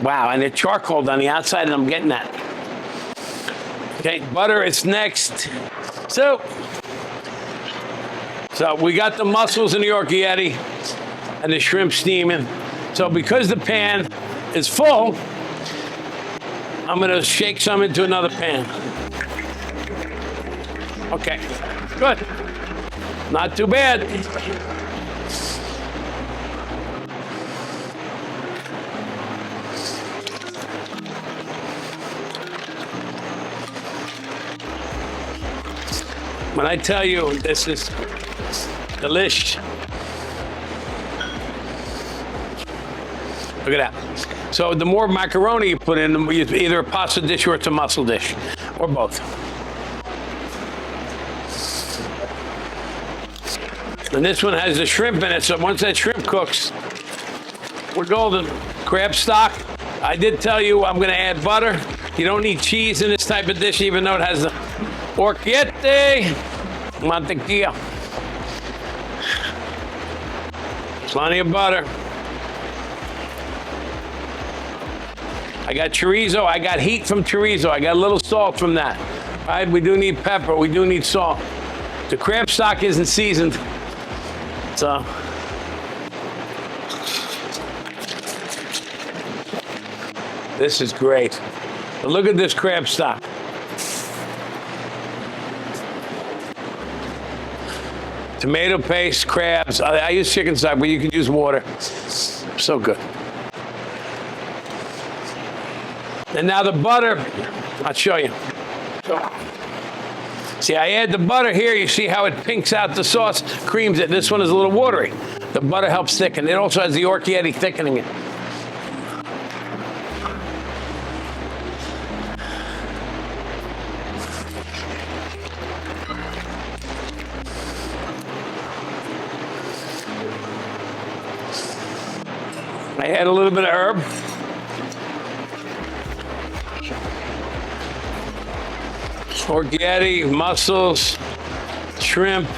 Wow, and they're charcoaled on the outside, and I'm getting that. Okay, butter is next. So we got the mussels and the orchietti and the shrimp steaming. So because the pan is full, I'm gonna shake some into another pan. Okay, good. Not too bad. When I tell you this is delish, look at that. So the more macaroni you put in, it's either a pasta dish or it's a mussel dish, or both. And this one has the shrimp in it, so once that shrimp cooks, we're golden. Crab stock. I did tell you I'm gonna add butter. You don't need cheese in this type of dish, even though it has the orchietti, mantequilla. Plenty of butter. I got chorizo, I got heat from chorizo, I got a little salt from that. All right, we do need pepper, we do need salt. The crab stock isn't seasoned, so. This is great. But look at this crab stock. Tomato paste, crabs. I use chicken stock, but you can use water. So good. And now the butter, I'll show you. See, I add the butter here. You see how it pinks out the sauce, creams it. This one is a little watery. The butter helps thicken. It also has the orchietti thickening it. I add a little bit of herb. Orchietti, mussels, shrimp.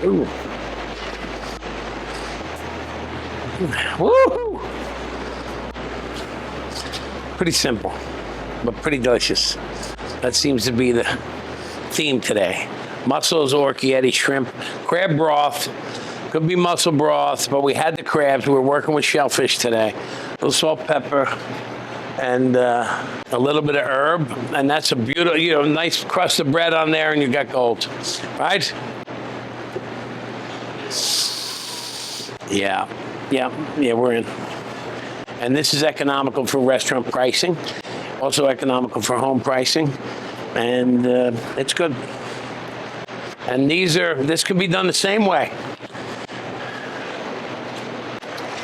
Ooh. Woo! Pretty simple, but pretty delicious. That seems to be the theme today. Mussels, orchietti, shrimp, crab broth. Could be mussel broth, but we had the crabs. We're working with shellfish today. A little salt, pepper, and a little bit of herb. And that's a beautiful, nice crust of bread on there, and you got gold, right? Yeah, we're in. And this is economical for restaurant pricing, also economical for home pricing, and it's good. And this can be done the same way.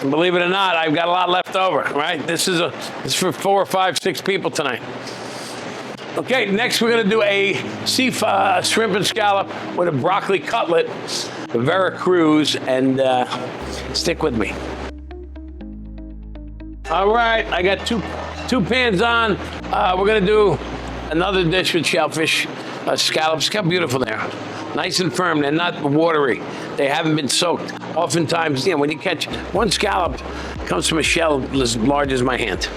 And believe it or not, I've got a lot left over, right? This is for 4, 5, 6 people tonight. Okay, next we're gonna do a shrimp and scallop with a broccoli cutlet, Veracruz, and stick with me. All right, I got two pans on. We're gonna do another dish with shellfish, scallops. Look how beautiful they are. Nice and firm, they're not watery. They haven't been soaked. Oftentimes, when you catch one scallop, it comes from a shell as large as my hand.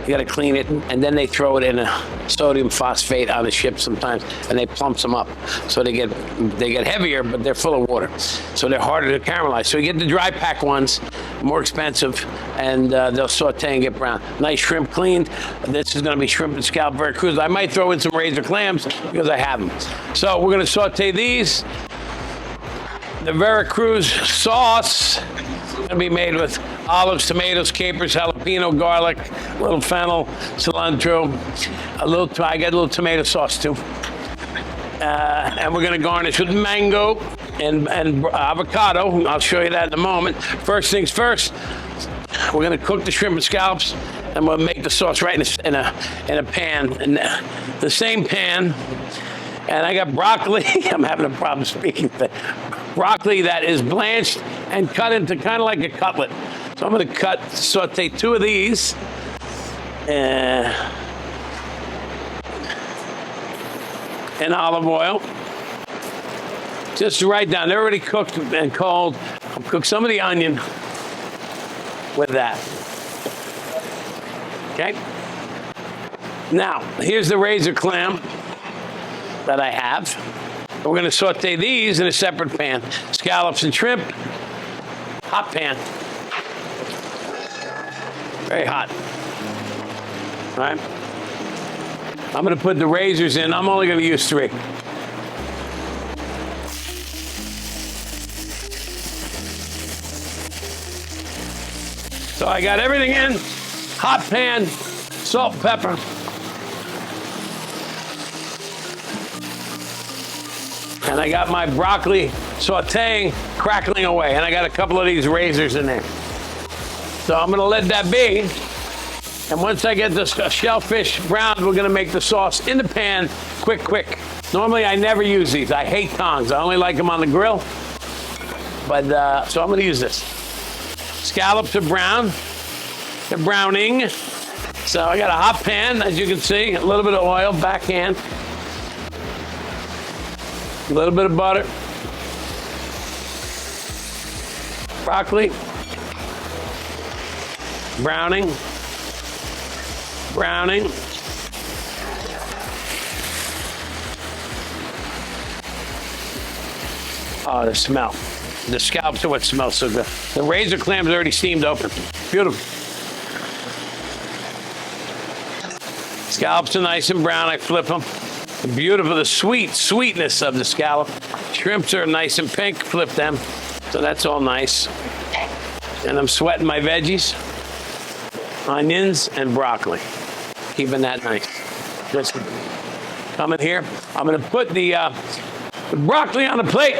You gotta clean it, and then they throw it in a sodium phosphate on the ship sometimes, and they plumps them up. So they get heavier, but they're full of water. So they're harder to caramelize. So you get the dry pack ones, more expensive, and they'll saute and get brown. Nice shrimp cleaned. This is gonna be shrimp and scallop Veracruz. I might throw in some razor clams because I have them. So we're gonna saute these. The Veracruz sauce gonna be made with olives, tomatoes, capers, jalapeno, garlic, a little fennel, cilantro, I got a little tomato sauce too. And we're gonna garnish with mango and avocado. I'll show you that in a moment. First things first, we're gonna cook the shrimp and scallops, and we'll make the sauce right in a pan, in the same pan. And I got broccoli. I'm having a problem speaking. Broccoli that is blanched and cut into kind of like a cutlet. So I'm going to saute 2 of these. In olive oil. Just right down. They're already cooked and cold. I'll cook some of the onion with that. Okay. Now, here's the razor clam that I have. We're going to saute these in a separate pan. Scallops and shrimp, hot pan. Very hot. All right. I'm going to put the razors in. I'm only going to use 3. So I got everything in. Hot pan, salt, pepper. And I got my broccoli sauteing, crackling away. And I got a couple of these razors in there. So I'm gonna let that be. And once I get the shellfish browned, we're gonna make the sauce in the pan, quick. Normally I never use these. I hate tongs. I only like them on the grill. But, so I'm gonna use this. Scallops are brown. They're browning. So I got a hot pan, as you can see, a little bit of oil, backhand. A little bit of butter. Broccoli. Browning. Oh, the smell. The scallops are what smells so good. The razor clam's already steamed open. Beautiful. Scallops are nice and brown. I flip them. Beautiful, the sweetness of the scallop. Shrimps are nice and pink, flip them. So that's all nice. And I'm sweating my veggies, onions, and broccoli. Keeping that nice. Just come in here. I'm gonna put the broccoli on the plate.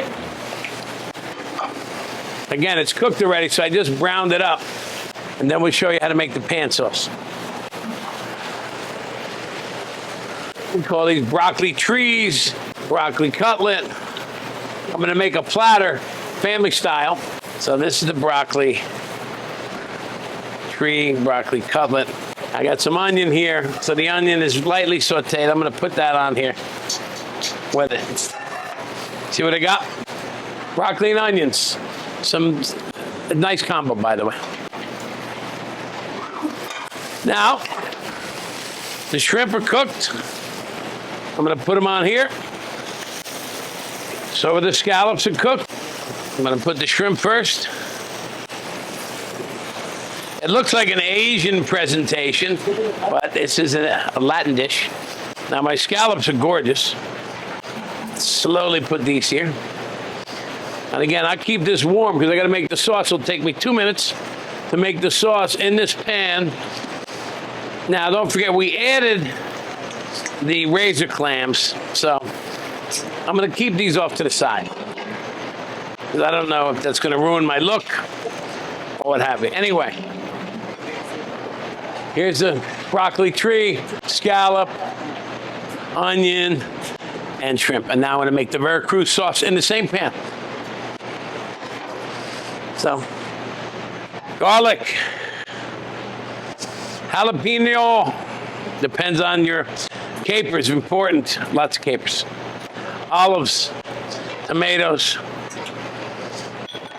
Again, it's cooked already, so I just browned it up. And then we'll show you how to make the pan sauce. We call these broccoli trees, broccoli cutlet. I'm gonna make a platter, family style. So this is the broccoli tree, broccoli cutlet. I got some onion here. So the onion is lightly sauteed. I'm gonna put that on here with it. See what I got? Broccoli and onions. A nice combo, by the way. Now, the shrimp are cooked. I'm gonna put them on here. So the scallops are cooked. I'm gonna put the shrimp first. It looks like an Asian presentation, but this is a Latin dish. Now my scallops are gorgeous. Slowly put these here. And again, I keep this warm because I gotta make the sauce. It'll take me 2 minutes to make the sauce in this pan. Now don't forget, we added the razor clams. So I'm gonna keep these off to the side, because I don't know if that's gonna ruin my look or what have you. Anyway, here's the broccoli tree, scallop, onion, and shrimp. And now I'm gonna make the Veracruz sauce in the same pan. So, garlic, jalapeno, depends on your capers, important, lots of capers. Olives, tomatoes,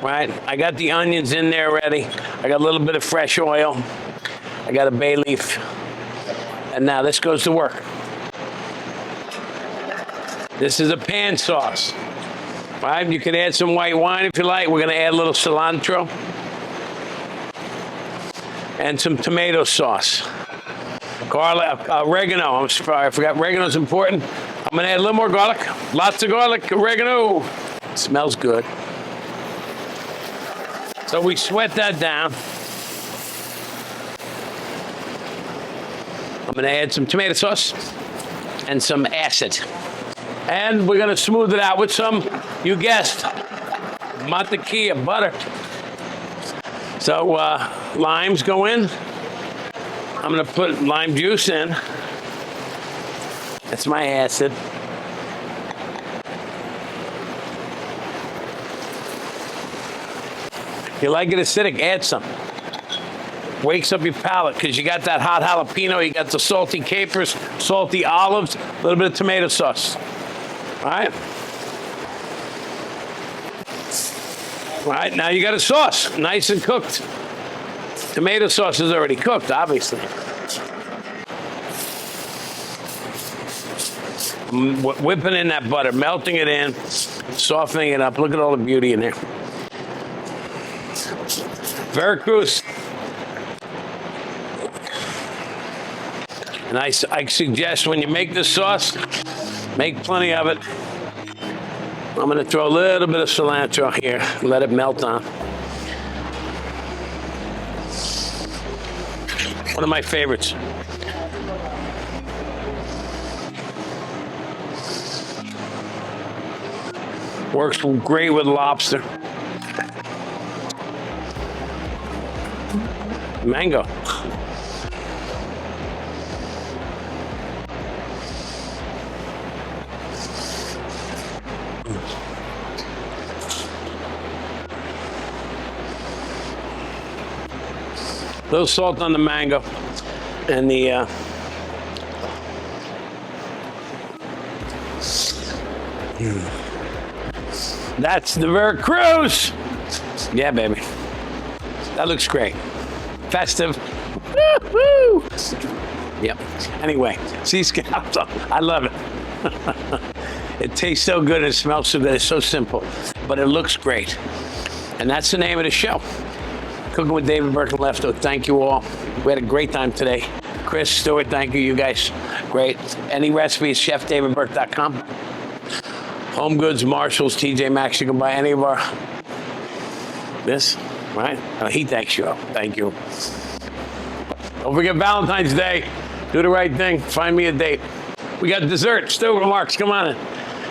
right? I got the onions in there already. I got a little bit of fresh oil. I got a bay leaf. And now this goes to work. This is a pan sauce, right? You can add some white wine if you like. We're gonna add a little cilantro and some tomato sauce. Garlic, oregano, I'm sorry, I forgot oregano's important. I'm gonna add a little more garlic, lots of garlic, oregano. It smells good. So we sweat that down. I'm gonna add some tomato sauce and some acid. And we're gonna smooth it out with some, you guessed, mantequilla, butter. So limes go in. I'm gonna put lime juice in. That's my acid. If you like it acidic, add some. Wakes up your palate because you got that hot jalapeno, you got the salty capers, salty olives, a little bit of tomato sauce. All right? All right, now you got a sauce, nice and cooked. Tomato sauce is already cooked, obviously. I'm whipping in that butter, melting it in, softening it up. Look at all the beauty in there. Veracruz. And I suggest when you make this sauce, make plenty of it. I'm gonna throw a little bit of cilantro here, let it melt on. One of my favorites. Works great with lobster. Mango. A little salt on the mango and the that's the Veracruz. Yeah, baby. That looks great. Festive. Woo-hoo! Yep. Anyway, sea scallops. I love it. It tastes so good and it smells so good. It's so simple, but it looks great. And that's the name of the show. Cooking with David Burke Lefto. Thank you all. We had a great time today. Chris, Stuart, thank you. You guys, great. Any recipes, chefdavidburke.com. Home Goods, Marshalls, TJ Maxx. You can buy any of our, this, right? Oh, he thanks you. Thank you. Don't forget Valentine's Day. Do the right thing. Find me a date. We got dessert. Stuart Marks, come on in.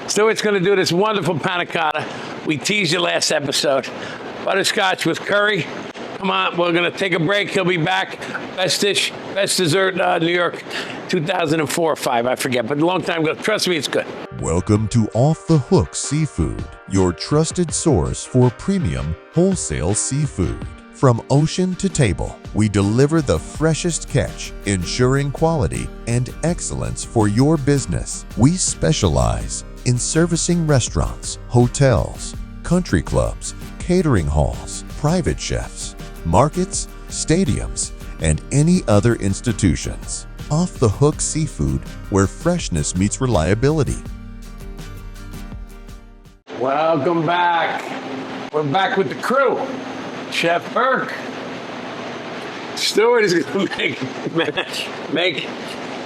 Stuart's going to do this wonderful panacotta. We teased you last episode. Butterscotch with curry. Come on, we're going to take a break. He'll be back. Best dish, best dessert, New York, 2004 or 5, I forget, but a long time ago. Trust me, it's good. Welcome to Off the Hook Seafood, your trusted source for premium wholesale seafood. From ocean to table, we deliver the freshest catch, ensuring quality and excellence for your business. We specialize in servicing restaurants, hotels, country clubs, catering halls, private chefs, markets, stadiums, and any other institutions. Off the Hook Seafood, where freshness meets reliability. Welcome back. We're back with the crew. Chef Burke. Stuart is going to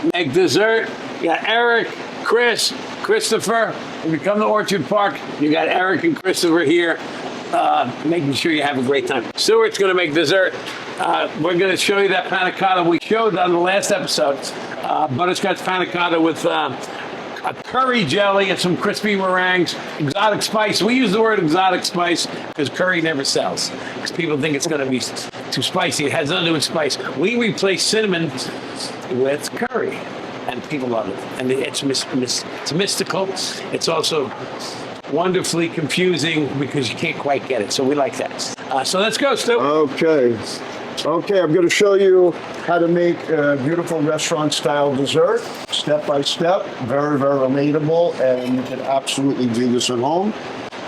make dessert. You got Eric, Chris, Christopher. If you come to Orchard Park, you got Eric and Christopher here, making sure you have a great time. Stuart's going to make dessert. We're going to show you that panacotta we showed on the last episode. Butterscotch panacotta with a curry jelly and some crispy meringues, exotic spice. We use the word exotic spice because curry never sells. Because people think it's going to be too spicy. It has nothing to do with spice. We replace cinnamon with curry, and people love it. And it's mystical. It's also wonderfully confusing because you can't quite get it. So we like that. So let's go, Stu. Okay. Okay, I'm going to show you how to make a beautiful restaurant-style dessert, step by step, very, very relatable, and you can absolutely do this at home.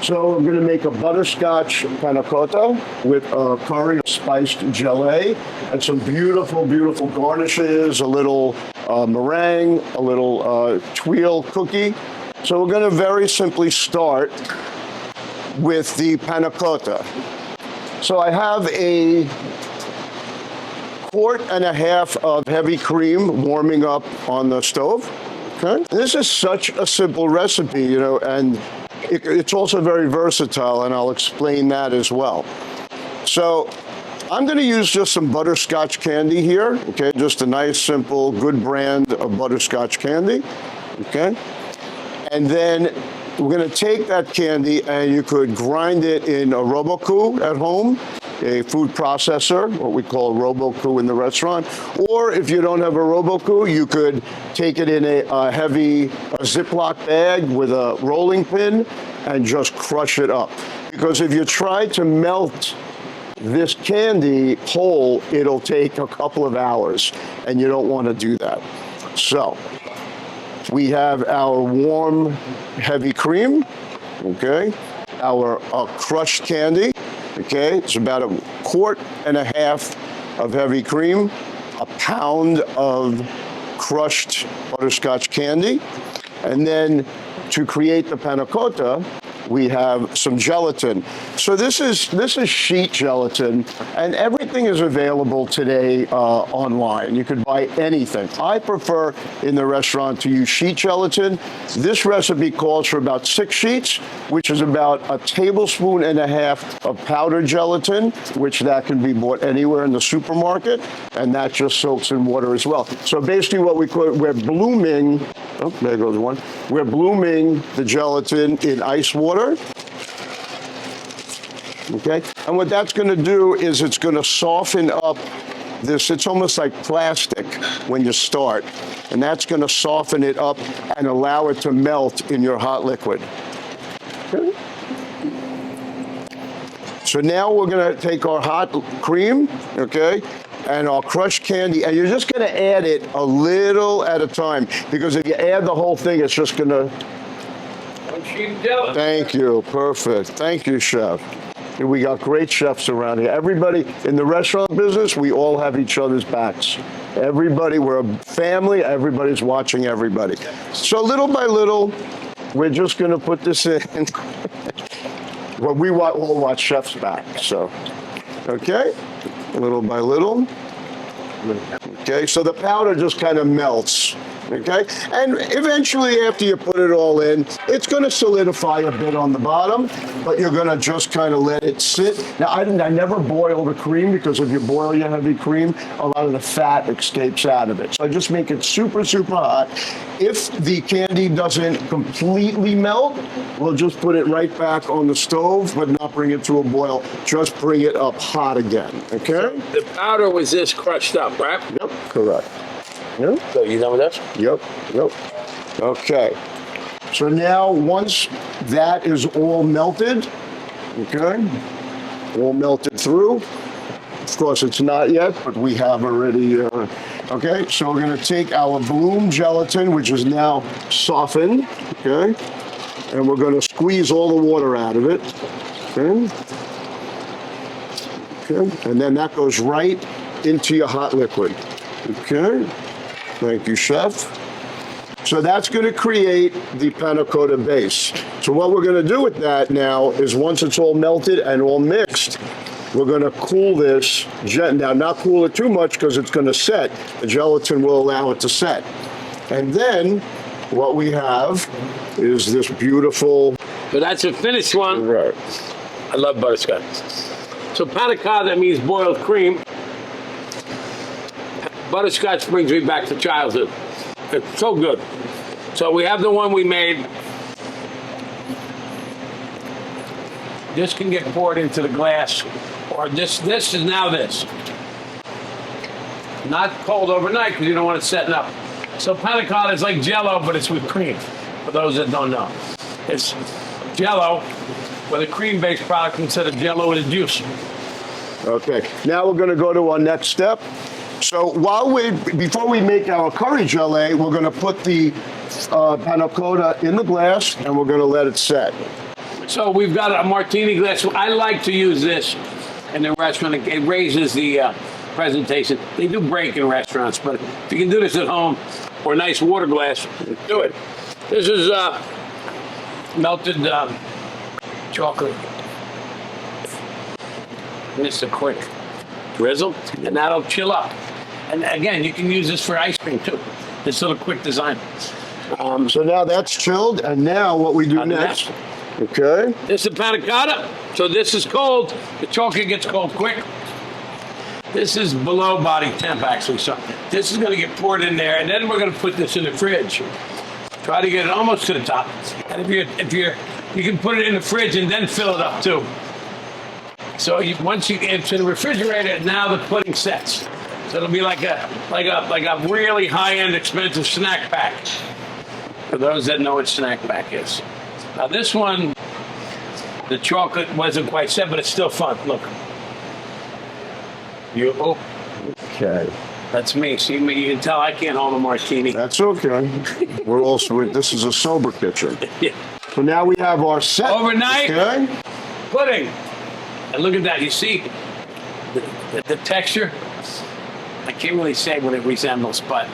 So I'm going to make a butterscotch panacotta with a curry spiced gelée and some beautiful, beautiful garnishes, a little meringue, a little tuile cookie. So we're going to very simply start with the panacotta. So I have a quart and a half of heavy cream warming up on the stove. Okay, this is such a simple recipe, you know, and it's also very versatile, and I'll explain that as well. So I'm going to use just some butterscotch candy here. Okay, just a nice, simple, good brand of butterscotch candy. Okay, and then we're going to take that candy, and you could grind it in a Robocoup at home, a food processor, what we call a Robocoup in the restaurant. Or if you don't have a Robocoup, you could take it in a heavy Ziploc bag with a rolling pin and just crush it up. Because if you try to melt this candy whole, it'll take a couple of hours, and you don't want to do that. So we have our warm, heavy cream, okay, our crushed candy. Okay, it's about a quart and a half of heavy cream, a pound of crushed butterscotch candy, and then to create the panacotta, we have some gelatin. So this is sheet gelatin, and everything is available today online. You could buy anything. I prefer in the restaurant to use sheet gelatin. This recipe calls for about 6 sheets, which is about a tablespoon and a half of powdered gelatin, which that can be bought anywhere in the supermarket, and that just soaks in water as well. So basically what we're blooming, oh, there goes one. We're blooming the gelatin in ice water. Okay, and what that's going to do is it's going to soften up this. It's almost like plastic when you start, and that's going to soften it up and allow it to melt in your hot liquid. Okay. So now we're going to take our hot cream, okay, and our crushed candy, and you're just going to add it a little at a time, because if you add the whole thing, it's just going to... Thank you. Perfect. Thank you, Chef. We got great chefs around here. Everybody in the restaurant business, we all have each other's backs. Everybody, we're a family. Everybody's watching everybody. So little by little, we're just going to put this in. Well, we all watch Chef's back. So, okay, little by little. Okay, so the powder just kind of melts. Okay, and eventually after you put it all in, it's going to solidify a bit on the bottom, but you're going to just kind of let it sit. Now, I never boil the cream, because if you boil your heavy cream, a lot of the fat escapes out of it. So I just make it super, super hot. If the candy doesn't completely melt, we'll just put it right back on the stove, but not bring it to a boil. Just bring it up hot again, okay? The powder was this crushed up, right? Yep, correct. Yep. So you done with this? Yep, yep. Okay. So now once that is all melted, okay, all melted through. Of course, it's not yet, but we have already, okay. So we're going to take our bloom gelatin, which is now softened, okay, and we're going to squeeze all the water out of it, okay. Okay, and then that goes right into your hot liquid, okay. Thank you, Chef. So that's going to create the panacotta base. So what we're going to do with that now is, once it's all melted and all mixed, we're going to cool this. Now, not cool it too much, because it's going to set. The gelatin will allow it to set. And then what we have is this beautiful... So that's a finished one. Right. I love butterscotch. So panacotta means boiled cream. Butterscotch brings me back to childhood. It's so good. So we have the one we made. This can get poured into the glass, or this is now this. Not cold overnight because you don't want it setting up. So panacotta is like Jello, but it's with cream. For those that don't know, it's Jello with a cream-based product instead of Jello with a juice. Okay, now we're going to go to our next step. So before we make our curry gelée, we're going to put the panacotta in the glass and we're going to let it set. So we've got a martini glass. I like to use this in the restaurant. It raises the presentation. They do break in restaurants, but if you can do this at home or a nice water glass, do it. This is melted chocolate. And it's a quick drizzle, and that'll chill up. And again, you can use this for ice cream too. This little quick design. So now that's chilled, and now what we do next? Okay. This is panacotta. So this is cold. The chocolate gets cold quick. This is below body temp actually. So this is going to get poured in there, and then we're going to put this in the fridge. Try to get it almost to the top. And if you can put it in the fridge and then fill it up too. So once you get to the refrigerator, now the pudding sets. So it'll be like a really high-end expensive snack pack. For those that know what snack pack is. Now this one, the chocolate wasn't quite set, but it's still fun. Look. Okay. That's me. See me? You can tell I can't hold a martini. That's okay. This is a sober kitchen. Yeah. So now we have our set. Overnight okay. pudding. And look at that. You see the texture? I can't really say what it resembles, but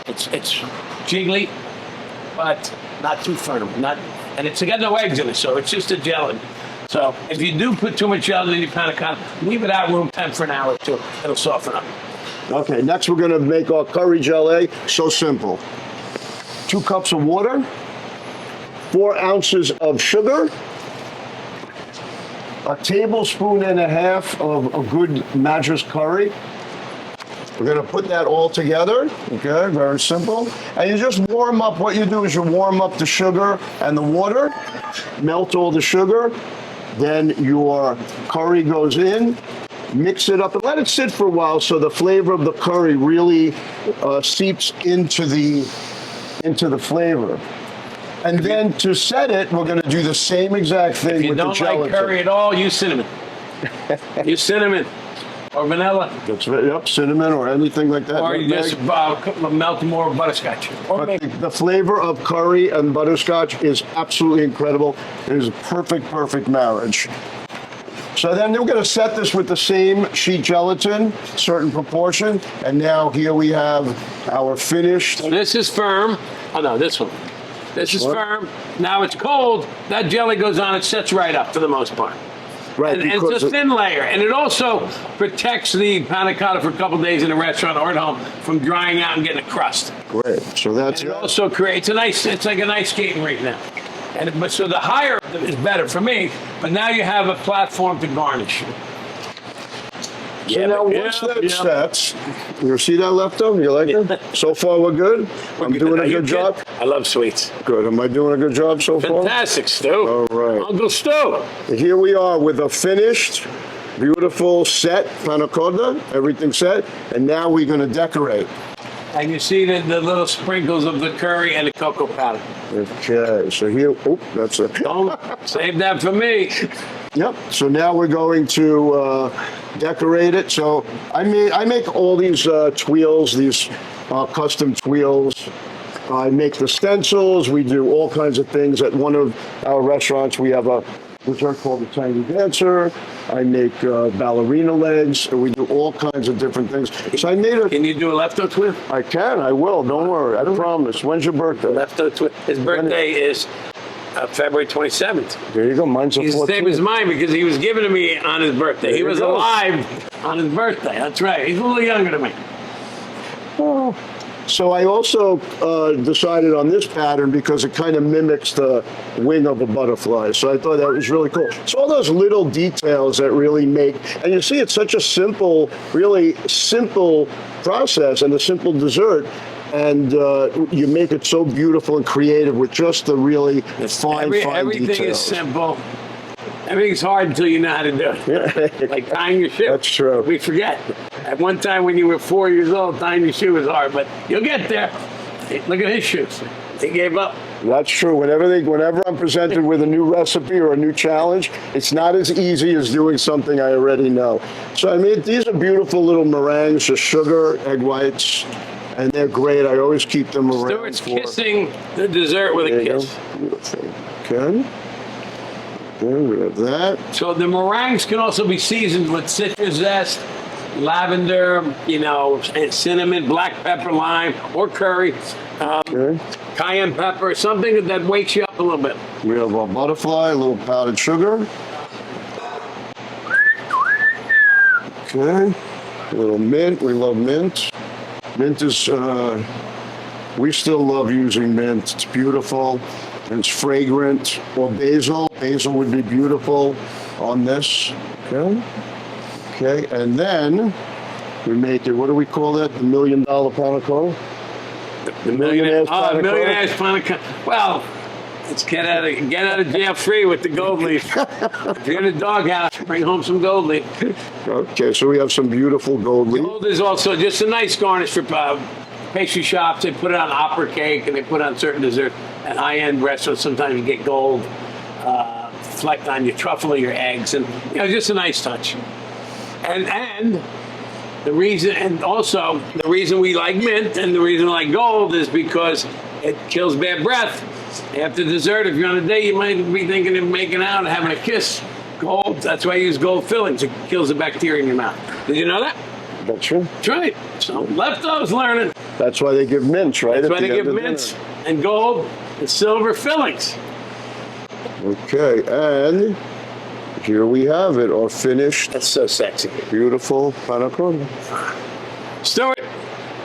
it's jiggly, but not too firm. And it's got no eggs in it, so it's just a gelatin. So if you do put too much gelatin in your panacotta, leave it out room temp for an hour or two. It'll soften up. Okay, next we're going to make our curry gelée. So simple. 2 cups of water, 4 ounces of sugar, a tablespoon and a half of a good Madras curry. We're going to put that all together, okay, very simple. And you just warm up, what you do is you warm up the sugar and the water, melt all the sugar, then your curry goes in, mix it up and let it sit for a while so the flavor of the curry really seeps into the flavor. And then to set it, we're going to do the same exact thing with the gelatin. If you don't like curry at all, use cinnamon. Use cinnamon. Or vanilla. That's right. Yep, cinnamon or anything like that. Or you just melt more butterscotch. But the flavor of curry and butterscotch is absolutely incredible. It is a perfect marriage. So then we're going to set this with the same sheet gelatin, certain proportion. And now here we have our finished. So this is firm. Oh no, this one. This is firm. Now it's cold. That jelly goes on. It sets right up for the most part. Right, and it's a thin layer, and it also protects the panacotta for a couple days in a restaurant or at home from drying out and getting a crust. Great. So that's and it. Also creates it's like an ice skating rink now. But so the higher is better for me, but now you have a platform to garnish. So now once that sets, you see that Lefto? You like it? So far we're good? I'm doing a good job? I love sweets. Good. Am I doing a good job so far? Fantastic, Stu. All right. Uncle Stu. Here we are with a finished, beautiful set panacotta, everything set, and now we're going to decorate. And you see the little sprinkles of the curry and the cocoa powder. Okay, so here, that's it. Don't save that for me. Yep. So now we're going to decorate it. So I make all these twills, these custom twills. I make the stencils. We do all kinds of things. At one of our restaurants, we have which are called the Tangy Dancer. I make ballerina legs. We do all kinds of different things. So I made Can you do a Lefto twist? I can. I will. Don't worry. I promise. When's your birthday? Lefto twist. His birthday is February 27th. There you go. Mine's the 14th. He's the same as mine because he was given to me on his birthday. He was alive on his birthday. That's right. He's a little younger than me. Oh. So I also decided on this pattern because it kind of mimics the wing of a butterfly. So I thought that was really cool. So all those little details that really make, and you see it's such a simple, really simple process and a simple dessert. and you make it so beautiful and creative with just the really fine Everything details. is simple. Everything's hard until you know how to do it. Like tying your shoe. That's true. We forget. At one time when you were 4 years old, tying your shoe was hard, but you'll get there. Look at his shoes. He gave up. That's true. Whenever I'm presented with a new recipe or a new challenge, it's not as easy as doing something I already know. So I made these are beautiful little meringues, just sugar, egg whites, and they're great. I always keep them around. Stuart's kissing the dessert with a kiss. Beautiful. Okay. There we have that. So the meringues can also be seasoned with citrus zest, lavender, cinnamon, black pepper, lime, or curry, cayenne pepper, something that wakes you up a little bit. We have our butterfly, a little powdered sugar. Okay. A little mint. We love mint. Mint is, we still love using mint. It's beautiful. And it's fragrant. Or basil. Basil would be beautiful on this. Okay. Okay. And then we make it, what do we call that? The $1 million panacotta? The millionaire's panacotta. Well, let's get out of jail free with the gold leaf. If you're in a doghouse, bring home some gold leaf. Okay, so we have some beautiful gold leaf. Gold is also just a nice garnish for pastry shops. They put it on opera cake and they put it on certain desserts. At high-end restaurants, sometimes you get gold flecked on your truffle or your eggs, and just a nice touch. And the reason we like mint and the reason we like gold is because it kills bad breath. After dessert, if you're on a date, you might be thinking of making out and having a kiss. Gold, that's why I use gold fillings. It kills the bacteria in your mouth. Did you know that? That's true. That's right. So Lefto's learning. That's why they give mints, right? That's why they give mints and gold and silver fillings. Okay, and here we have it, our finished. That's so sexy. Beautiful panacotta. Stuart,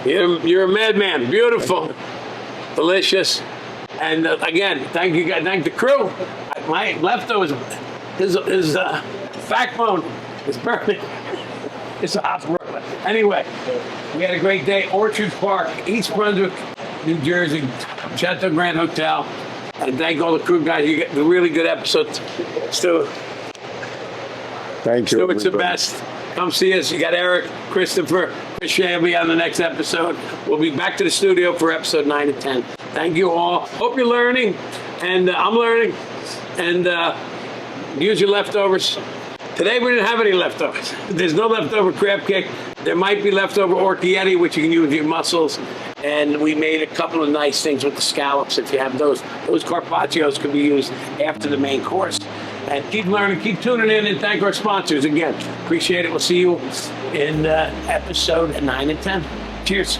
you're a madman. Beautiful, delicious, and again, thank you guys. Thank the crew. My Lefto his backbone is burning. It's a hospital. Anyway, we had a great day. Orchard Park, East Brunswick, New Jersey, Chateau Grand Hotel. And thank all the crew guys. You get the really good episodes. Stuart. Thank you. Stuart's the best. Come see us. You got Eric, Christopher, Chris Shanley on the next episode. We'll be back to the studio for episode 9 and 10. Thank you all. Hope you're learning. And I'm learning. And use your leftovers. Today we didn't have any leftovers. There's no leftover crab cake. There might be leftover orchietti, which you can use with your mussels. And we made a couple of nice things with the scallops. If you have those carpaccios could be used after the main course. And keep learning, keep tuning in, and thank our sponsors again. Appreciate it. We'll see you in episode 9 and 10. Cheers.